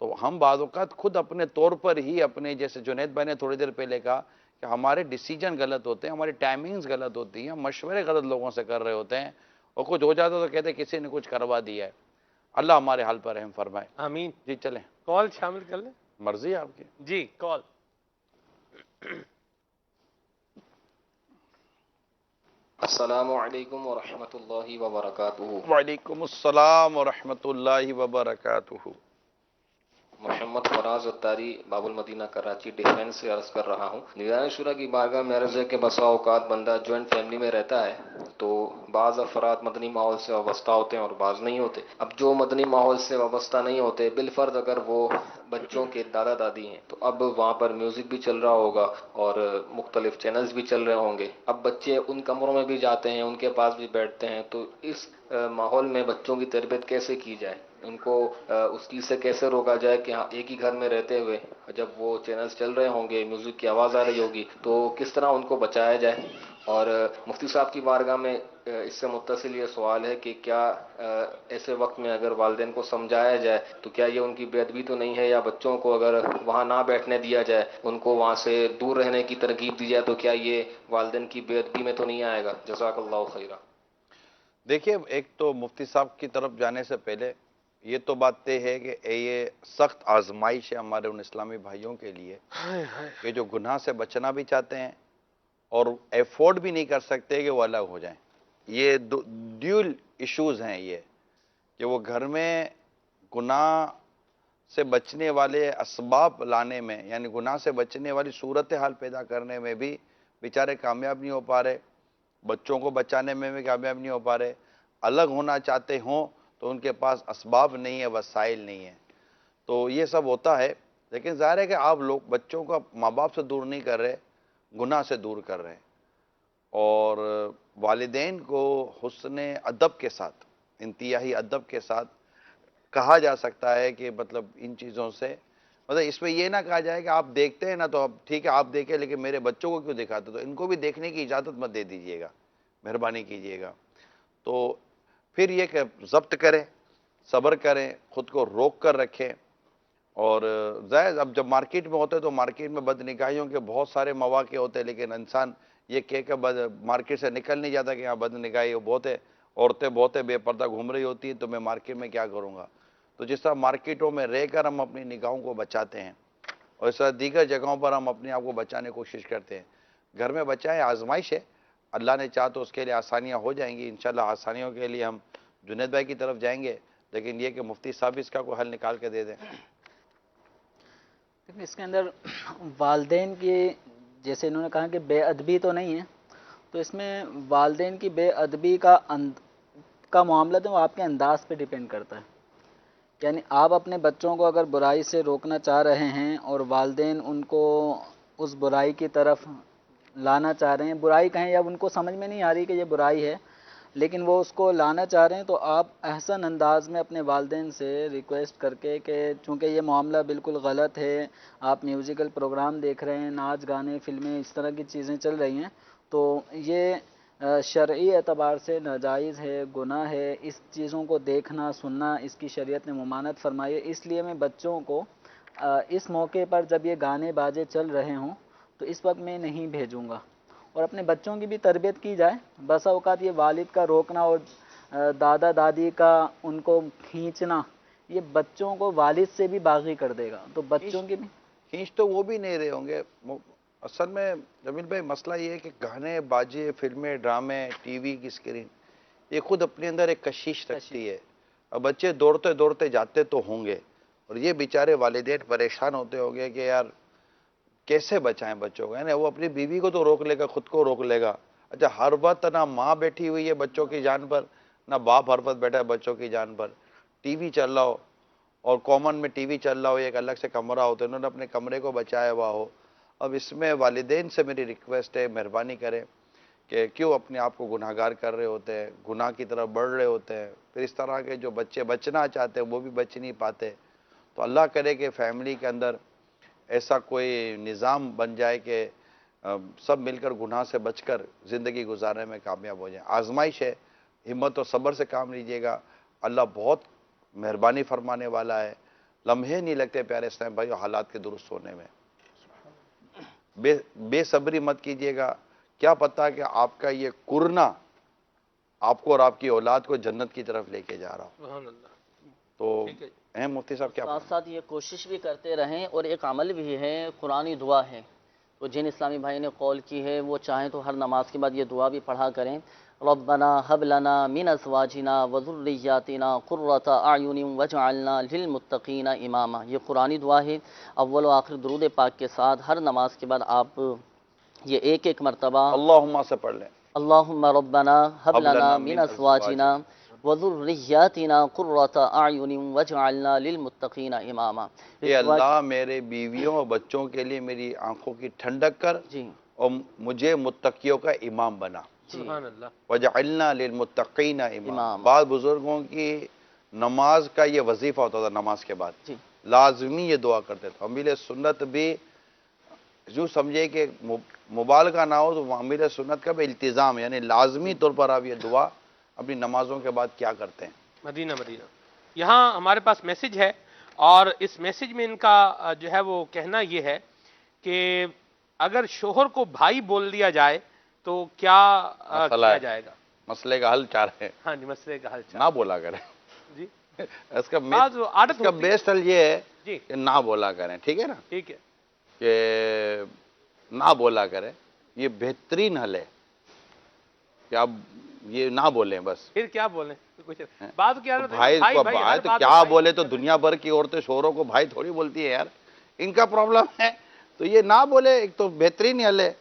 تو ہم بعض اوقات خود اپنے طور پر ہی اپنے, جیسے جنید بھائی نے تھوڑی دیر پہلے کہا کہ ہمارے ڈیسیجن غلط ہوتے ہیں, ہماری ٹائمنگز غلط ہوتی ہیں, مشورے غلط لوگوں سے کر رہے ہوتے ہیں, اور کچھ ہو جاتا تو کہتے ہیں کسی نے کچھ کروا دیا ہے. اللہ ہمارے حال پر رحم فرمائے. آمین. جی چلیں, کال شامل کر لیں, مرضی آپ کی. جی کال. السلام علیکم ورحمۃ اللہ وبرکاتہ. وعلیکم السلام ورحمۃ اللہ وبرکاتہ. محمد فراز اتاری باب المدینہ کراچی ڈیفینس سے عرض کر رہا ہوں. نگران شورا کی بارگاہ میں عرض ہے کہ بسا اوقات بندہ جوائنٹ فیملی میں رہتا ہے تو بعض افراد مدنی ماحول سے وابستہ ہوتے ہیں اور بعض نہیں ہوتے. اب جو مدنی ماحول سے وابستہ نہیں ہوتے بالفرض اگر وہ بچوں کے دادا دادی ہیں تو اب وہاں پر میوزک بھی چل رہا ہوگا اور مختلف چینلز بھی چل رہے ہوں گے. اب بچے ان کمروں میں بھی جاتے ہیں, ان کے پاس بھی بیٹھتے ہیں, تو اس ماحول میں بچوں کی تربیت کیسے کی جائے, ان کو اس چیز سے کیسے روکا جائے کہ ہاں ایک ہی گھر میں رہتے ہوئے جب وہ چینلز چل رہے ہوں گے, میوزک کی آواز آ رہی ہوگی, تو کس طرح ان کو بچایا جائے. اور مفتی صاحب کی بارگاہ میں اس سے متصل یہ سوال ہے کہ کیا ایسے وقت میں اگر والدین کو سمجھایا جائے تو کیا یہ ان کی بے ادبی تو نہیں ہے, یا بچوں کو اگر وہاں نہ بیٹھنے دیا جائے, ان کو وہاں سے دور رہنے کی ترغیب دی جائے, تو کیا یہ والدین کی بے ادبی میں تو نہیں آئے گا؟ جزاک اللہ خیرہ. دیکھیے, ایک تو مفتی صاحب کی طرف جانے سے پہلے یہ تو بات طے ہے کہ یہ سخت آزمائش ہے ہمارے ان اسلامی بھائیوں کے لیے کہ جو گناہ سے بچنا بھی چاہتے ہیں اور ایفورڈ بھی نہیں کر سکتے کہ وہ الگ ہو جائیں. یہ ڈیول ایشوز ہیں یہ, کہ وہ گھر میں گناہ سے بچنے والے اسباب لانے میں, یعنی گناہ سے بچنے والی صورتحال پیدا کرنے میں بھی بیچارے کامیاب نہیں ہو پا رہے, بچوں کو بچانے میں بھی کامیاب نہیں ہو پا رہے, الگ ہونا چاہتے ہوں تو ان کے پاس اسباب نہیں ہے, وسائل نہیں ہے. تو یہ سب ہوتا ہے. لیکن ظاہر ہے کہ آپ لوگ بچوں کو ماں باپ سے دور نہیں کر رہے, گناہ سے دور کر رہے ہیں. اور والدین کو حسن ادب کے ساتھ, انتہائی ادب کے ساتھ کہا جا سکتا ہے کہ مطلب ان چیزوں سے, مطلب اس میں یہ نہ کہا جائے کہ آپ دیکھتے ہیں نا تو اب ٹھیک ہے آپ دیکھیں لیکن میرے بچوں کو کیوں دکھاتے, تو ان کو بھی دیکھنے کی اجازت مت دے دیجیے گا, مہربانی کیجیے گا. تو پھر یہ کہ ضبط کریں, صبر کریں, خود کو روک کر رکھیں. اور ظاہر اب جب مارکیٹ میں ہوتے تو مارکیٹ میں بد نگاہیوں کے بہت سارے مواقع ہوتے ہیں, لیکن انسان یہ کہہ کہ مارکیٹ سے نکل نہیں جاتا کہ یہاں بد نگاہی بہت ہے, عورتیں بہت بے پردہ گھوم رہی ہوتی ہیں, تو میں مارکیٹ میں کیا کروں گا. تو جس طرح مارکیٹوں میں رہ کر ہم اپنی نگاہوں کو بچاتے ہیں, اور اس طرح دیگر جگہوں پر ہم اپنے آپ کو بچانے کی کوشش کرتے ہیں. گھر میں بچائیں, آزمائش ہے, اللہ نے چاہا تو اس کے لیے آسانیاں ہو جائیں گی. انشاءاللہ آسانیوں کے لیے ہم جنید بھائی کی طرف جائیں گے, لیکن یہ کہ مفتی صاحب اس کا کوئی حل نکال کے دے دیں. اس کے اندر والدین کی, جیسے انہوں نے کہا کہ بے ادبی تو نہیں ہے, تو اس میں والدین کی بے ادبی کا معاملہ تو آپ کے انداز پہ ڈیپینڈ کرتا ہے. یعنی آپ اپنے بچوں کو اگر برائی سے روکنا چاہ رہے ہیں اور والدین ان کو اس برائی کی طرف لانا چاہ رہے ہیں, برائی کہیں یا ان کو سمجھ میں نہیں آ رہی کہ یہ برائی ہے, لیکن وہ اس کو لانا چاہ رہے ہیں, تو آپ احسن انداز میں اپنے والدین سے ریکویسٹ کر کے کہ چونکہ یہ معاملہ بالکل غلط ہے, آپ میوزیکل پروگرام دیکھ رہے ہیں, ناچ گانے فلمیں اس طرح کی چیزیں چل رہی ہیں, تو یہ شرعی اعتبار سے ناجائز ہے, گناہ ہے. اس چیزوں کو دیکھنا سننا اس کی شریعت نے ممانعت فرمائی ہے. اس لیے میں بچوں کو اس موقع پر جب یہ گانے باجے چل رہے ہوں تو اس وقت میں نہیں بھیجوں گا. اور اپنے بچوں کی بھی تربیت کی جائے. بسا اوقات یہ والد کا روکنا اور دادا دادی کا ان کو کھینچنا, یہ بچوں کو والد سے بھی باغی کر دے گا. تو بچوں کی بھی کھینچ تو وہ بھی نہیں رہے ہوں گے. اصل میں جمیل بھائی مسئلہ یہ ہے کہ گانے باجے فلمیں ڈرامے ٹی وی کی اسکرین یہ خود اپنے اندر ایک کشش رکھتی ہے. اب بچے دوڑتے دوڑتے جاتے تو ہوں گے, اور یہ بیچارے والدین پریشان ہوتے ہوں گے کہ یار کیسے بچائیں بچوں کو. یعنی وہ اپنی بیوی کو تو روک لے گا, خود کو روک لے گا. اچھا, ہر وقت نہ ماں بیٹھی ہوئی ہے بچوں کی جان پر, نہ باپ ہر وقت بیٹھا ہے بچوں کی جان پر. ٹی وی چل رہا ہو, اور کامن میں ٹی وی چل رہا ہو, ایک الگ سے کمرہ ہوتا ہے, انہوں نے اپنے کمرے کو بچایا ہوا ہو. اب اس میں والدین سے میری ریکویسٹ ہے, مہربانی کریں کہ کیوں اپنے آپ کو گناہ گار کر رہے ہوتے ہیں, گناہ کی طرف بڑھ رہے ہوتے ہیں. پھر اس طرح کے جو بچے بچنا چاہتے ہیں وہ بھی بچ نہیں پاتے. تو اللہ کرے کہ فیملی کے اندر ایسا کوئی نظام بن جائے کہ سب مل کر گناہ سے بچ کر زندگی گزارنے میں کامیاب ہو جائیں. آزمائش ہے, ہمت اور صبر سے کام لیجیے گا. اللہ بہت مہربانی فرمانے والا ہے. لمحے نہیں لگتے پیارے اسلام بھائی حالات کے درست ہونے میں. بے صبری مت کیجیے گا. کیا پتا کہ آپ کا یہ کرنا آپ کو اور آپ کی اولاد کو جنت کی طرف لے کے جا رہا ہو. سبحان اللہ. تو اہم مفتی صاحب کیا ساتھ ساتھ یہ کوشش بھی کرتے رہیں, اور ایک عمل بھی ہے, قرآنی دعا ہے تو جن اسلامی بھائی نے قول کی ہے وہ چاہیں تو ہر نماز کے بعد یہ دعا بھی پڑھا کریں، ربنا هب لنا من ازواجنا وذریاتنا قرۃ اعین واجعلنا للمتقین اماما۔ یہ قرآنی دعا ہے، اول و آخر درود پاک کے ساتھ ہر نماز کے بعد آپ یہ ایک ایک مرتبہ اللہم سے پڑھ لیں، اللہم ربنا هب لنا من ازواجنا وذریاتنا قرۃ اعین واجعلنا للمتقین اماما۔ اے اللہ میرے بیویوں اور بچوں کے لیے میری آنکھوں کی ٹھنڈک کر جی اور مجھے متقیوں کا امام بنا۔ سبحان اللہ۔ وجعلنا للمتقین امام۔ امام۔ بعض بزرگوں کی نماز کا یہ وظیفہ ہوتا تھا، نماز کے بعد جی لازمی یہ دعا کرتے تھے۔ امیر سنت بھی جو سمجھے کہ مبالغہ نہ ہو تو امیر سنت کا بھی التزام، یعنی لازمی طور پر آپ یہ دعا اپنی نمازوں کے بعد کیا کرتے ہیں۔ مدینہ مدینہ۔ یہاں ہمارے پاس میسج ہے، اور اس میسج میں ان کا جو ہے وہ کہنا یہ ہے کہ اگر شوہر کو بھائی بول دیا جائے تو کیا مسئلہ کیا ہے، جائے گا؟ مسئلے کا حل چاہ رہے ہیں، ہاں جی، مسئلے کا حل چاہ نہ بولا کریں۔ جی اس کا بعض عادت ہوتی ہے۔ بیسٹ حل یہ ہے جی کہ نہ بولا کریں، ٹھیک ہے نا، ٹھیک ہے۔ کہ نہ بولا کریں، یہ بہترین حل ہے کہ آپ یہ نہ بولیں بس۔ پھر کیا بولیں؟ کچھ بعض کی عادت ہے، بھائی کو بھائی بھائی ہر تو بات کیا بھائی بولے، تو دنیا بھر کی عورتیں شوہروں کو بھائی تھوڑی بولتی ہے یار، ان کا پرابلم ہے، تو یہ نہ بولے، ایک تو بہترین حل ہے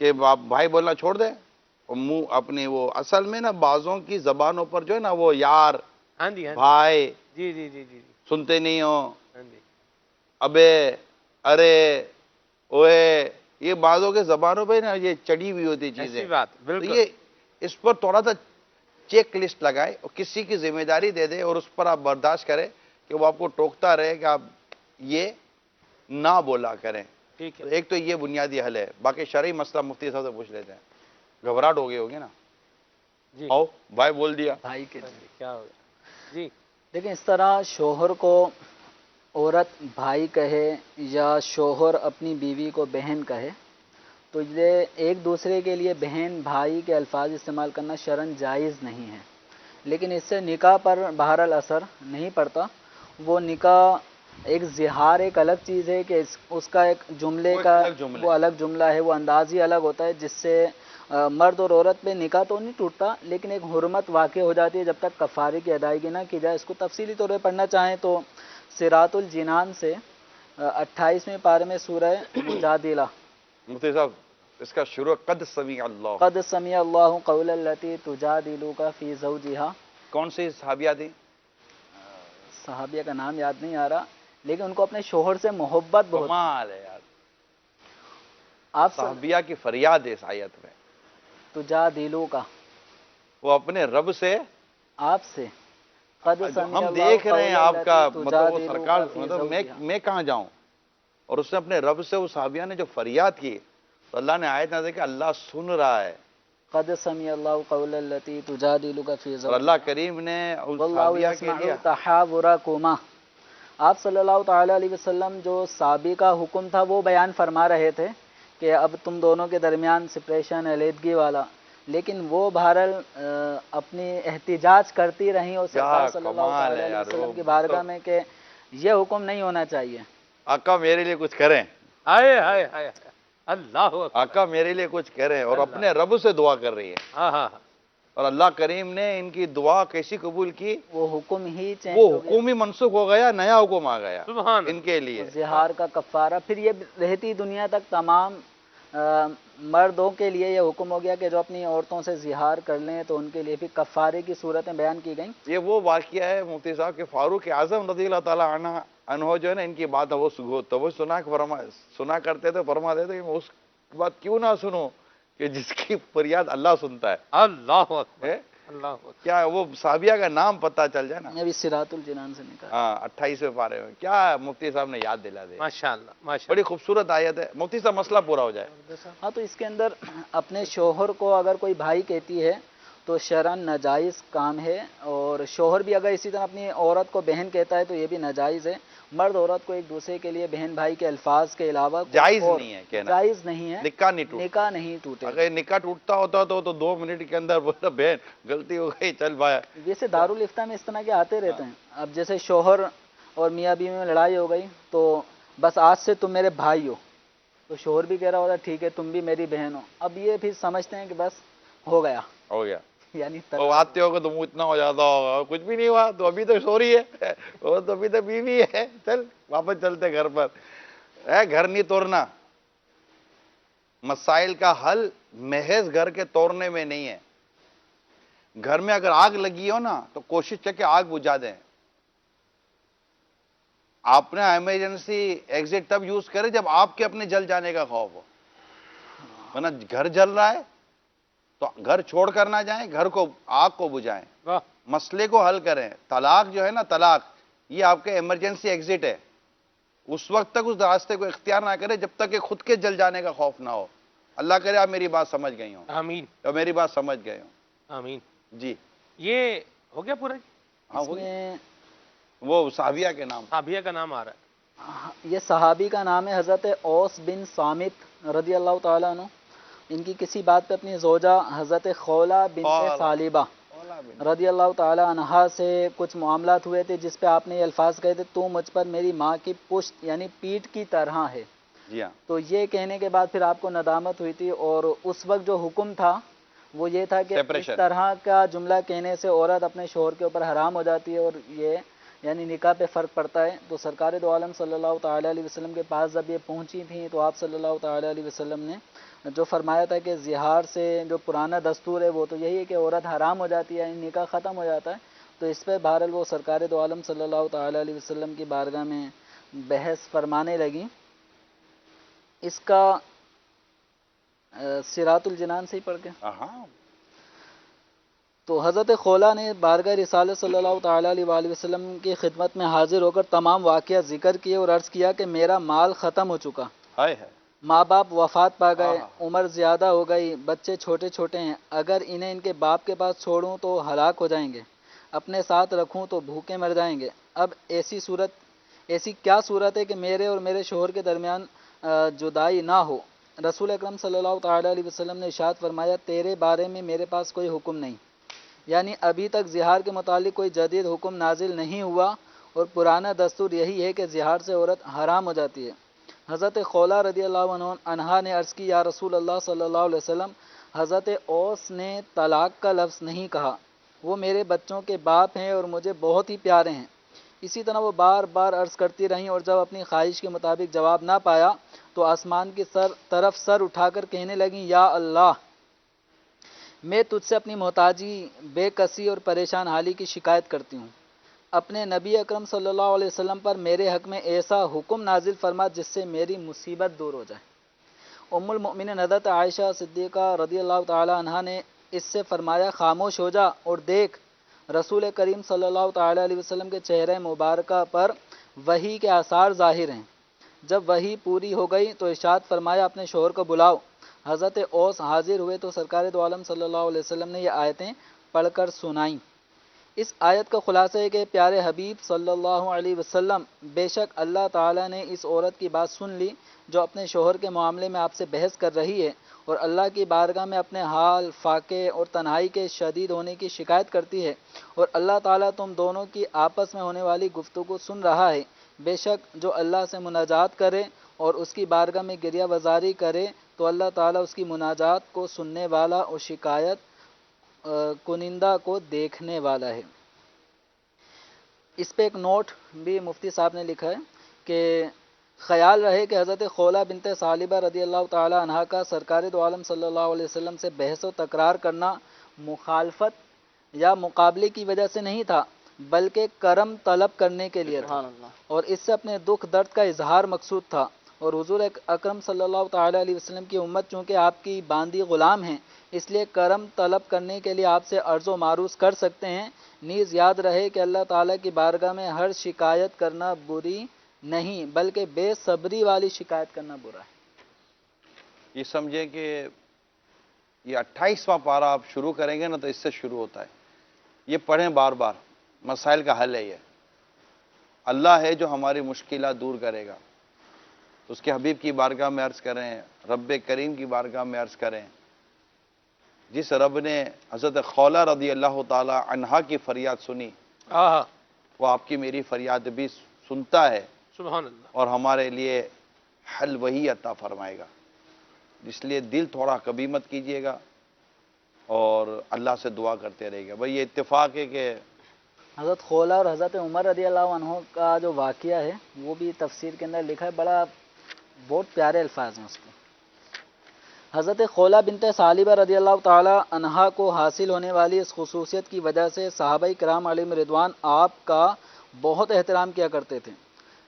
کہ آپ بھائی بولنا چھوڑ دیں اور منہ اپنی وہ اصل میں نا بعضوں کی زبانوں پر جو ہے نا وہ یار، ہاں جی ہاں جی بھائی، جی جی جی جی سنتے نہیں ہو، ہاں جی ابے، ارے، اوے، یہ بعضوں کے زبانوں پہ نا یہ چڑی ہوئی ہوتی چیزیں، ایسی بات تو بالکل۔ یہ اس پر تھوڑا سا چیک لسٹ لگائے اور کسی کی ذمہ داری دے دے اور اس پر آپ برداشت کریں کہ وہ آپ کو ٹوکتا رہے کہ آپ یہ نہ بولا کریں۔ ٹھیک تو ہے ایک تو یہ بنیادی حل ہے، باقی شرعی مسئلہ مفتی صاحب سے پوچھ لیتے ہیں، گھبراہٹ ہو گئی ہوگی نا، جی آؤ بھائی بول دیا، بھائی کے ہاں جی، کیا ہوگا؟ جی دیکھیں، اس طرح شوہر کو عورت بھائی کہے یا شوہر اپنی بیوی کو بہن کہے تو یہ ایک دوسرے کے لیے بہن بھائی کے الفاظ استعمال کرنا شرعاً جائز نہیں ہے، لیکن اس سے نکاح پر بہرحال اثر نہیں پڑتا۔ وہ نکاح ایک زہار ایک الگ چیز ہے کہ اس کا ایک جملے وہ ایک کا الگ جملہ وہ الگ جملہ ہے، وہ انداز ہی الگ ہوتا ہے، جس سے مرد اور عورت پہ نکاح تو نہیں ٹوٹتا لیکن ایک حرمت واقع ہو جاتی ہے جب تک کفارے کی ادائیگی نہ کی جائے۔ اس کو تفصیلی طور پہ پڑھنا چاہیں تو صراط الجنان سے 28ویں پارے میں سورہ مجادلہ، مفتی صاحب اس کا شروع قد سمیع اللہ، قد سمع اللہ قول التی تجادلک فی زوجہا، کون سی صحابیہ تھی؟ صحابیہ کا نام یاد نہیں آ رہا لیکن ان کو اپنے شوہر سے محبت بہت، کمال ہے یار، آپ صحابیہ کی فریاد ہے اس آیت میں، تجادلک وہ اپنے رب سے، آپ سے، قد سمع ہم اللہ دیکھ رہے ہیں قول آپ کا التی مطلب وہ تجادلک سرکار، فی مطلب زوجہا۔ میں کہاں جاؤں، اور اس نے اپنے رب سے، اس صحابیہ نے جو فریاد کی تو اللہ نے آیت نازل کہ اللہ سن رہا ہے، قد سمع اللہ قول التی تجادلک فی اور زوجہا اللہ کریم نے اس واللہ صحابیہ کے یسمع لیے تحاورکما۔ آپ صلی اللہ تعالیٰ علیہ وسلم جو سابقہ حکم تھا وہ بیان فرما رہے تھے کہ اب تم دونوں کے درمیان سپریشن، علیحدگی والا، لیکن وہ بہرحال اپنی احتجاج کرتی رہیں اور سرکار صلی اللہ کمال تعالیٰ ہے علیہ یار، وسلم وہ کی بارگاہ میں کہ یہ حکم نہیں ہونا چاہیے۔ آقا میرے لیے کچھ کریں، ہائے ہائے ہائے، اللہ اکبر، آقا میرے لیے کچھ کریں، اور اپنے رب سے دعا کر رہی ہے، ہاں ہاں ہاں، اور اللہ کریم نے ان کی دعا کیسی قبول کی، وہ حکم ہی چینج وہ ہو گیا، حکم ہی منسوخ ہو گیا، نیا حکم آ گیا سبحان ان کے لیے۔ زہار کا کفارہ۔ پھر یہ رہتی دنیا تک تمام مردوں کے لیے یہ حکم ہو گیا کہ جو اپنی عورتوں سے زہار کر لیں تو ان کے لیے بھی کفارے کی صورتیں بیان کی گئیں۔ یہ وہ واقعہ ہے مفتی صاحب کہ فاروق اعظم رضی اللہ تعالیٰ عنہ جو ہے نا، ان کی بات وہ سنا کرتے تھے، فرماتے تھے کہ میں اس بات کیوں نہ سنوں کہ جس کی فریاد اللہ سنتا ہے، اللہ اکبر، اللہ اکبر، کیا وہ صحابیہ کا نام پتہ چل جائے نا۔ ابھی صراط الجنان سے نکالا۔ ہاں 28ویں پارے میں کیا مفتی صاحب نے یاد دلا دیا، ماشاءاللہ ماشاءاللہ۔ بڑی خوبصورت آیت ہے، مفتی صاحب مسئلہ پورا ہو جائے۔ ہاں، تو اس کے اندر اپنے شوہر کو اگر کوئی بھائی کہتی ہے تو شرعاً ناجائز کام ہے، اور شوہر بھی اگر اسی طرح اپنی عورت کو بہن کہتا ہے تو یہ بھی ناجائز ہے۔ مرد عورت کو ایک دوسرے کے لیے بہن بھائی کے الفاظ کے علاوہ کوئی جائز اور نہیں ہے کہنا، جائز نہیں ہے، نکاح نہیں ٹوٹتا، نکاح نہیں ٹوٹے۔ اگر نکاح ٹوٹتا ہوتا تو 2 منٹ کے اندر بولتا بہن غلطی ہو گئی چل بھائی، جیسے دارالفتہ میں اس طرح کے آتے رہتے ہیں۔ اب جیسے شوہر اور میاں بیوی میں لڑائی ہو گئی تو بس آج سے تم میرے بھائی ہو، تو شوہر بھی کہہ رہا ہوتا ٹھیک ہے تم بھی میری بہن ہو. اب یہ پھر سمجھتے ہیں کہ بس ہو گیا, ہو گیا. یعنی وہ آتے ہوگا تو منہ اتنا ہو جاتا ہوگا, کچھ بھی نہیں ہوا تو ابھی تو سوری ہے, وہ تو ابھی تو بیوی ہے, چل واپس چلتے گھر پر. گھر نہیں توڑنا. مسائل کا حل محض گھر کے توڑنے میں نہیں ہے. گھر میں اگر آگ لگی ہو نا تو کوشش کر کے آگ بجھا دیں. آپ نے ایمرجنسی ایگزٹ تب یوز کرے جب آپ کے اپنے جل جانے کا خوف ہو, ورنہ گھر جل رہا ہے تو گھر چھوڑ کر نہ جائیں, گھر کو آگ کو بجھائیں, مسئلے کو حل کریں. طلاق جو ہے نا, طلاق یہ آپ کے ایمرجنسی ایگزٹ ہے. اس وقت تک اس راستے کو اختیار نہ کرے جب تک کہ خود کے جل جانے کا خوف نہ ہو. اللہ کرے آپ میری بات سمجھ گئی ہوں, آمین تو میری بات سمجھ گئے ہوں. آمین. جی یہ ہو گیا پورا. ہاں, اس میں وہ صحابیہ کے نام, صحابیہ کا نام آ رہا ہے. یہ صحابی کا نام ہے حضرت اوس بن صامت رضی اللہ تعالیٰ عنہ. ان کی کسی بات پہ اپنی زوجہ حضرت خولہ بنت ثعلبہ رضی اللہ تعالیٰ عنہا سے کچھ معاملات ہوئے تھے, جس پہ آپ نے یہ الفاظ کہے تھے تو مجھ پر میری ماں کی پشت یعنی پیٹھ کی طرح ہے. جی ہاں, تو یہ کہنے کے بعد پھر آپ کو ندامت ہوئی تھی, اور اس وقت جو حکم تھا وہ یہ تھا کہ اس Separation. طرح کا جملہ کہنے سے عورت اپنے شوہر کے اوپر حرام ہو جاتی ہے, اور یہ یعنی نکاح پہ فرق پڑتا ہے. تو سرکار دو عالم صلی اللہ تعالیٰ علیہ وسلم کے پاس جب یہ پہنچی تھیں تو آپ صلی اللہ تعالیٰ علیہ وسلم نے جو فرمایا تھا کہ زہار سے جو پرانا دستور ہے وہ تو یہی ہے کہ عورت حرام ہو جاتی ہے, یعنی نکاح ختم ہو جاتا ہے. تو اس پہ بہرحال وہ سرکار دو عالم صلی اللہ تعالیٰ علیہ وسلم کی بارگاہ میں بحث فرمانے لگیں. اس کا صراط الجنان سے ہی پڑھ کے ہاں, تو حضرت خولہ نے بارگاہ رسالت صلی اللہ تعالیٰ علیہ وآلہ وسلم کی خدمت میں حاضر ہو کر تمام واقعات ذکر کیے اور عرض کیا کہ میرا مال ختم ہو چکا, ہائے ہے, ماں باپ وفات پا گئے, عمر زیادہ ہو گئی, بچے چھوٹے چھوٹے ہیں, اگر انہیں ان کے باپ کے پاس چھوڑوں تو ہلاک ہو جائیں گے, اپنے ساتھ رکھوں تو بھوکے مر جائیں گے. اب ایسی کیا صورت ہے کہ میرے اور میرے شوہر کے درمیان جدائی نہ ہو. رسول اکرم صلی اللہ تعالیٰ علیہ وسلم نے ارشاد فرمایا تیرے بارے میں میرے پاس کوئی حکم نہیں, یعنی ابھی تک زہار کے متعلق کوئی جدید حکم نازل نہیں ہوا, اور پرانا دستور یہی ہے کہ زہار سے عورت حرام ہو جاتی ہے. حضرت خولہ رضی اللہ عنہا نے عرض کی یا رسول اللہ صلی اللہ علیہ وسلم, حضرت اوس نے طلاق کا لفظ نہیں کہا, وہ میرے بچوں کے باپ ہیں اور مجھے بہت ہی پیارے ہیں. اسی طرح وہ بار بار عرض کرتی رہیں, اور جب اپنی خواہش کے مطابق جواب نہ پایا تو آسمان کی طرف سر اٹھا کر کہنے لگیں یا اللہ, میں تجھ سے اپنی محتاجی, بے کسی اور پریشان حالی کی شکایت کرتی ہوں. اپنے نبی اکرم صلی اللہ علیہ وسلم پر میرے حق میں ایسا حکم نازل فرما جس سے میری مصیبت دور ہو جائے. ام المؤمنین حضرت عائشہ صدیقہ رضی اللہ تعالی عنہا نے اس سے فرمایا خاموش ہو جا اور دیکھ, رسول کریم صلی اللہ تعالی علیہ وسلم کے چہرے مبارکہ پر وحی کے آثار ظاہر ہیں. جب وحی پوری ہو گئی تو ارشاد فرمایا اپنے شوہر کو بلاؤ. حضرت اوس حاضر ہوئے تو سرکار دو عالم صلی اللہ علیہ وسلم نے یہ آیتیں پڑھ کر سنائیں. اس آیت کا خلاصہ ہے کہ پیارے حبیب صلی اللہ علیہ وسلم, بے شک اللہ تعالیٰ نے اس عورت کی بات سن لی جو اپنے شوہر کے معاملے میں آپ سے بحث کر رہی ہے اور اللہ کی بارگاہ میں اپنے حال, فاقے اور تنہائی کے شدید ہونے کی شکایت کرتی ہے, اور اللہ تعالیٰ تم دونوں کی آپس میں ہونے والی گفتگو سن رہا ہے. بے شک جو اللہ سے مناجات کرے اور اس کی بارگاہ میں گریہ وزاری کرے تو اللہ تعالیٰ اس کی مناجات کو سننے والا اور شکایت کنندہ کو دیکھنے والا ہے. اس پہ ایک نوٹ بھی مفتی صاحب نے لکھا ہے کہ خیال رہے کہ حضرت خولہ بنت ثعلبہ رضی اللہ تعالی عنہا کا سرکار دو عالم صلی اللہ علیہ وسلم سے بحث و تکرار کرنا مخالفت یا مقابلے کی وجہ سے نہیں تھا, بلکہ کرم طلب کرنے کے لیے تھا, اور اس سے اپنے دکھ درد کا اظہار مقصود تھا. اور حضور اکرم صلی اللہ تعالی علیہ وسلم کی امت چونکہ آپ کی باندی غلام ہیں, اس لیے کرم طلب کرنے کے لیے آپ سے عرض و معروض کر سکتے ہیں. نیز یاد رہے کہ اللہ تعالیٰ کی بارگاہ میں ہر شکایت کرنا بری نہیں, بلکہ بے صبری والی شکایت کرنا برا ہے. یہ سمجھیں کہ یہ 28واں پارہ آپ شروع کریں گے نا تو اس سے شروع ہوتا ہے. یہ پڑھیں بار بار, مسائل کا حل ہے یہ. اللہ ہے جو ہماری مشکلات دور کرے گا, تو اس کے حبیب کی بارگاہ میں عرض کریں, رب کریم کی بارگاہ میں عرض کریں. جس رب نے حضرت خولہ رضی اللہ تعالی عنہا کی فریاد سنی, وہ آپ کی میری فریاد بھی سنتا ہے, سبحان اللہ, اور ہمارے لیے حل وہی عطا فرمائے گا. اس لیے دل تھوڑا کبھی مت کیجیے گا اور اللہ سے دعا کرتے رہیے گا. بھائی یہ اتفاق ہے کہ حضرت خولا اور حضرت عمر رضی اللہ عنہ کا جو واقعہ ہے وہ بھی تفسیر کے اندر لکھا ہے، بہت پیارے الفاظ ہیں اس کے. حضرت خولا بنت ثعلبہ رضی اللہ تعالی عنہا کو حاصل ہونے والی اس خصوصیت کی وجہ سے صحابہ کرام علیہم رضوان آپ کا بہت احترام کیا کرتے تھے.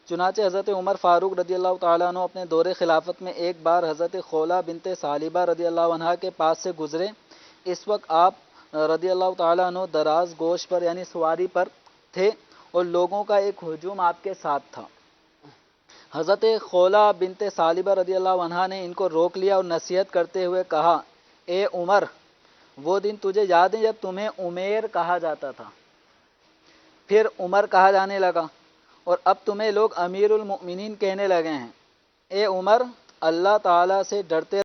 چنانچہ حضرت عمر فاروق رضی اللہ تعالیٰ عنہ اپنے دور خلافت میں ایک بار حضرت خولا بنت ثعلبہ رضی اللہ عنہا کے پاس سے گزرے. اس وقت آپ رضی اللہ تعالیٰ عنہ دراز گوش پر یعنی سواری پر تھے اور لوگوں کا ایک ہجوم آپ کے ساتھ تھا. حضرت خولا بنت ثعلبہ رضی اللہ عنہا نے ان کو روک لیا اور نصیحت کرتے ہوئے کہا، اے عمر، وہ دن تجھے یاد ہے جب تمہیں عمیر کہا جاتا تھا، پھر عمر کہا جانے لگا اور اب تمہیں لوگ امیر المؤمنین کہنے لگے ہیں. اے عمر، اللہ تعالیٰ سے ڈرتے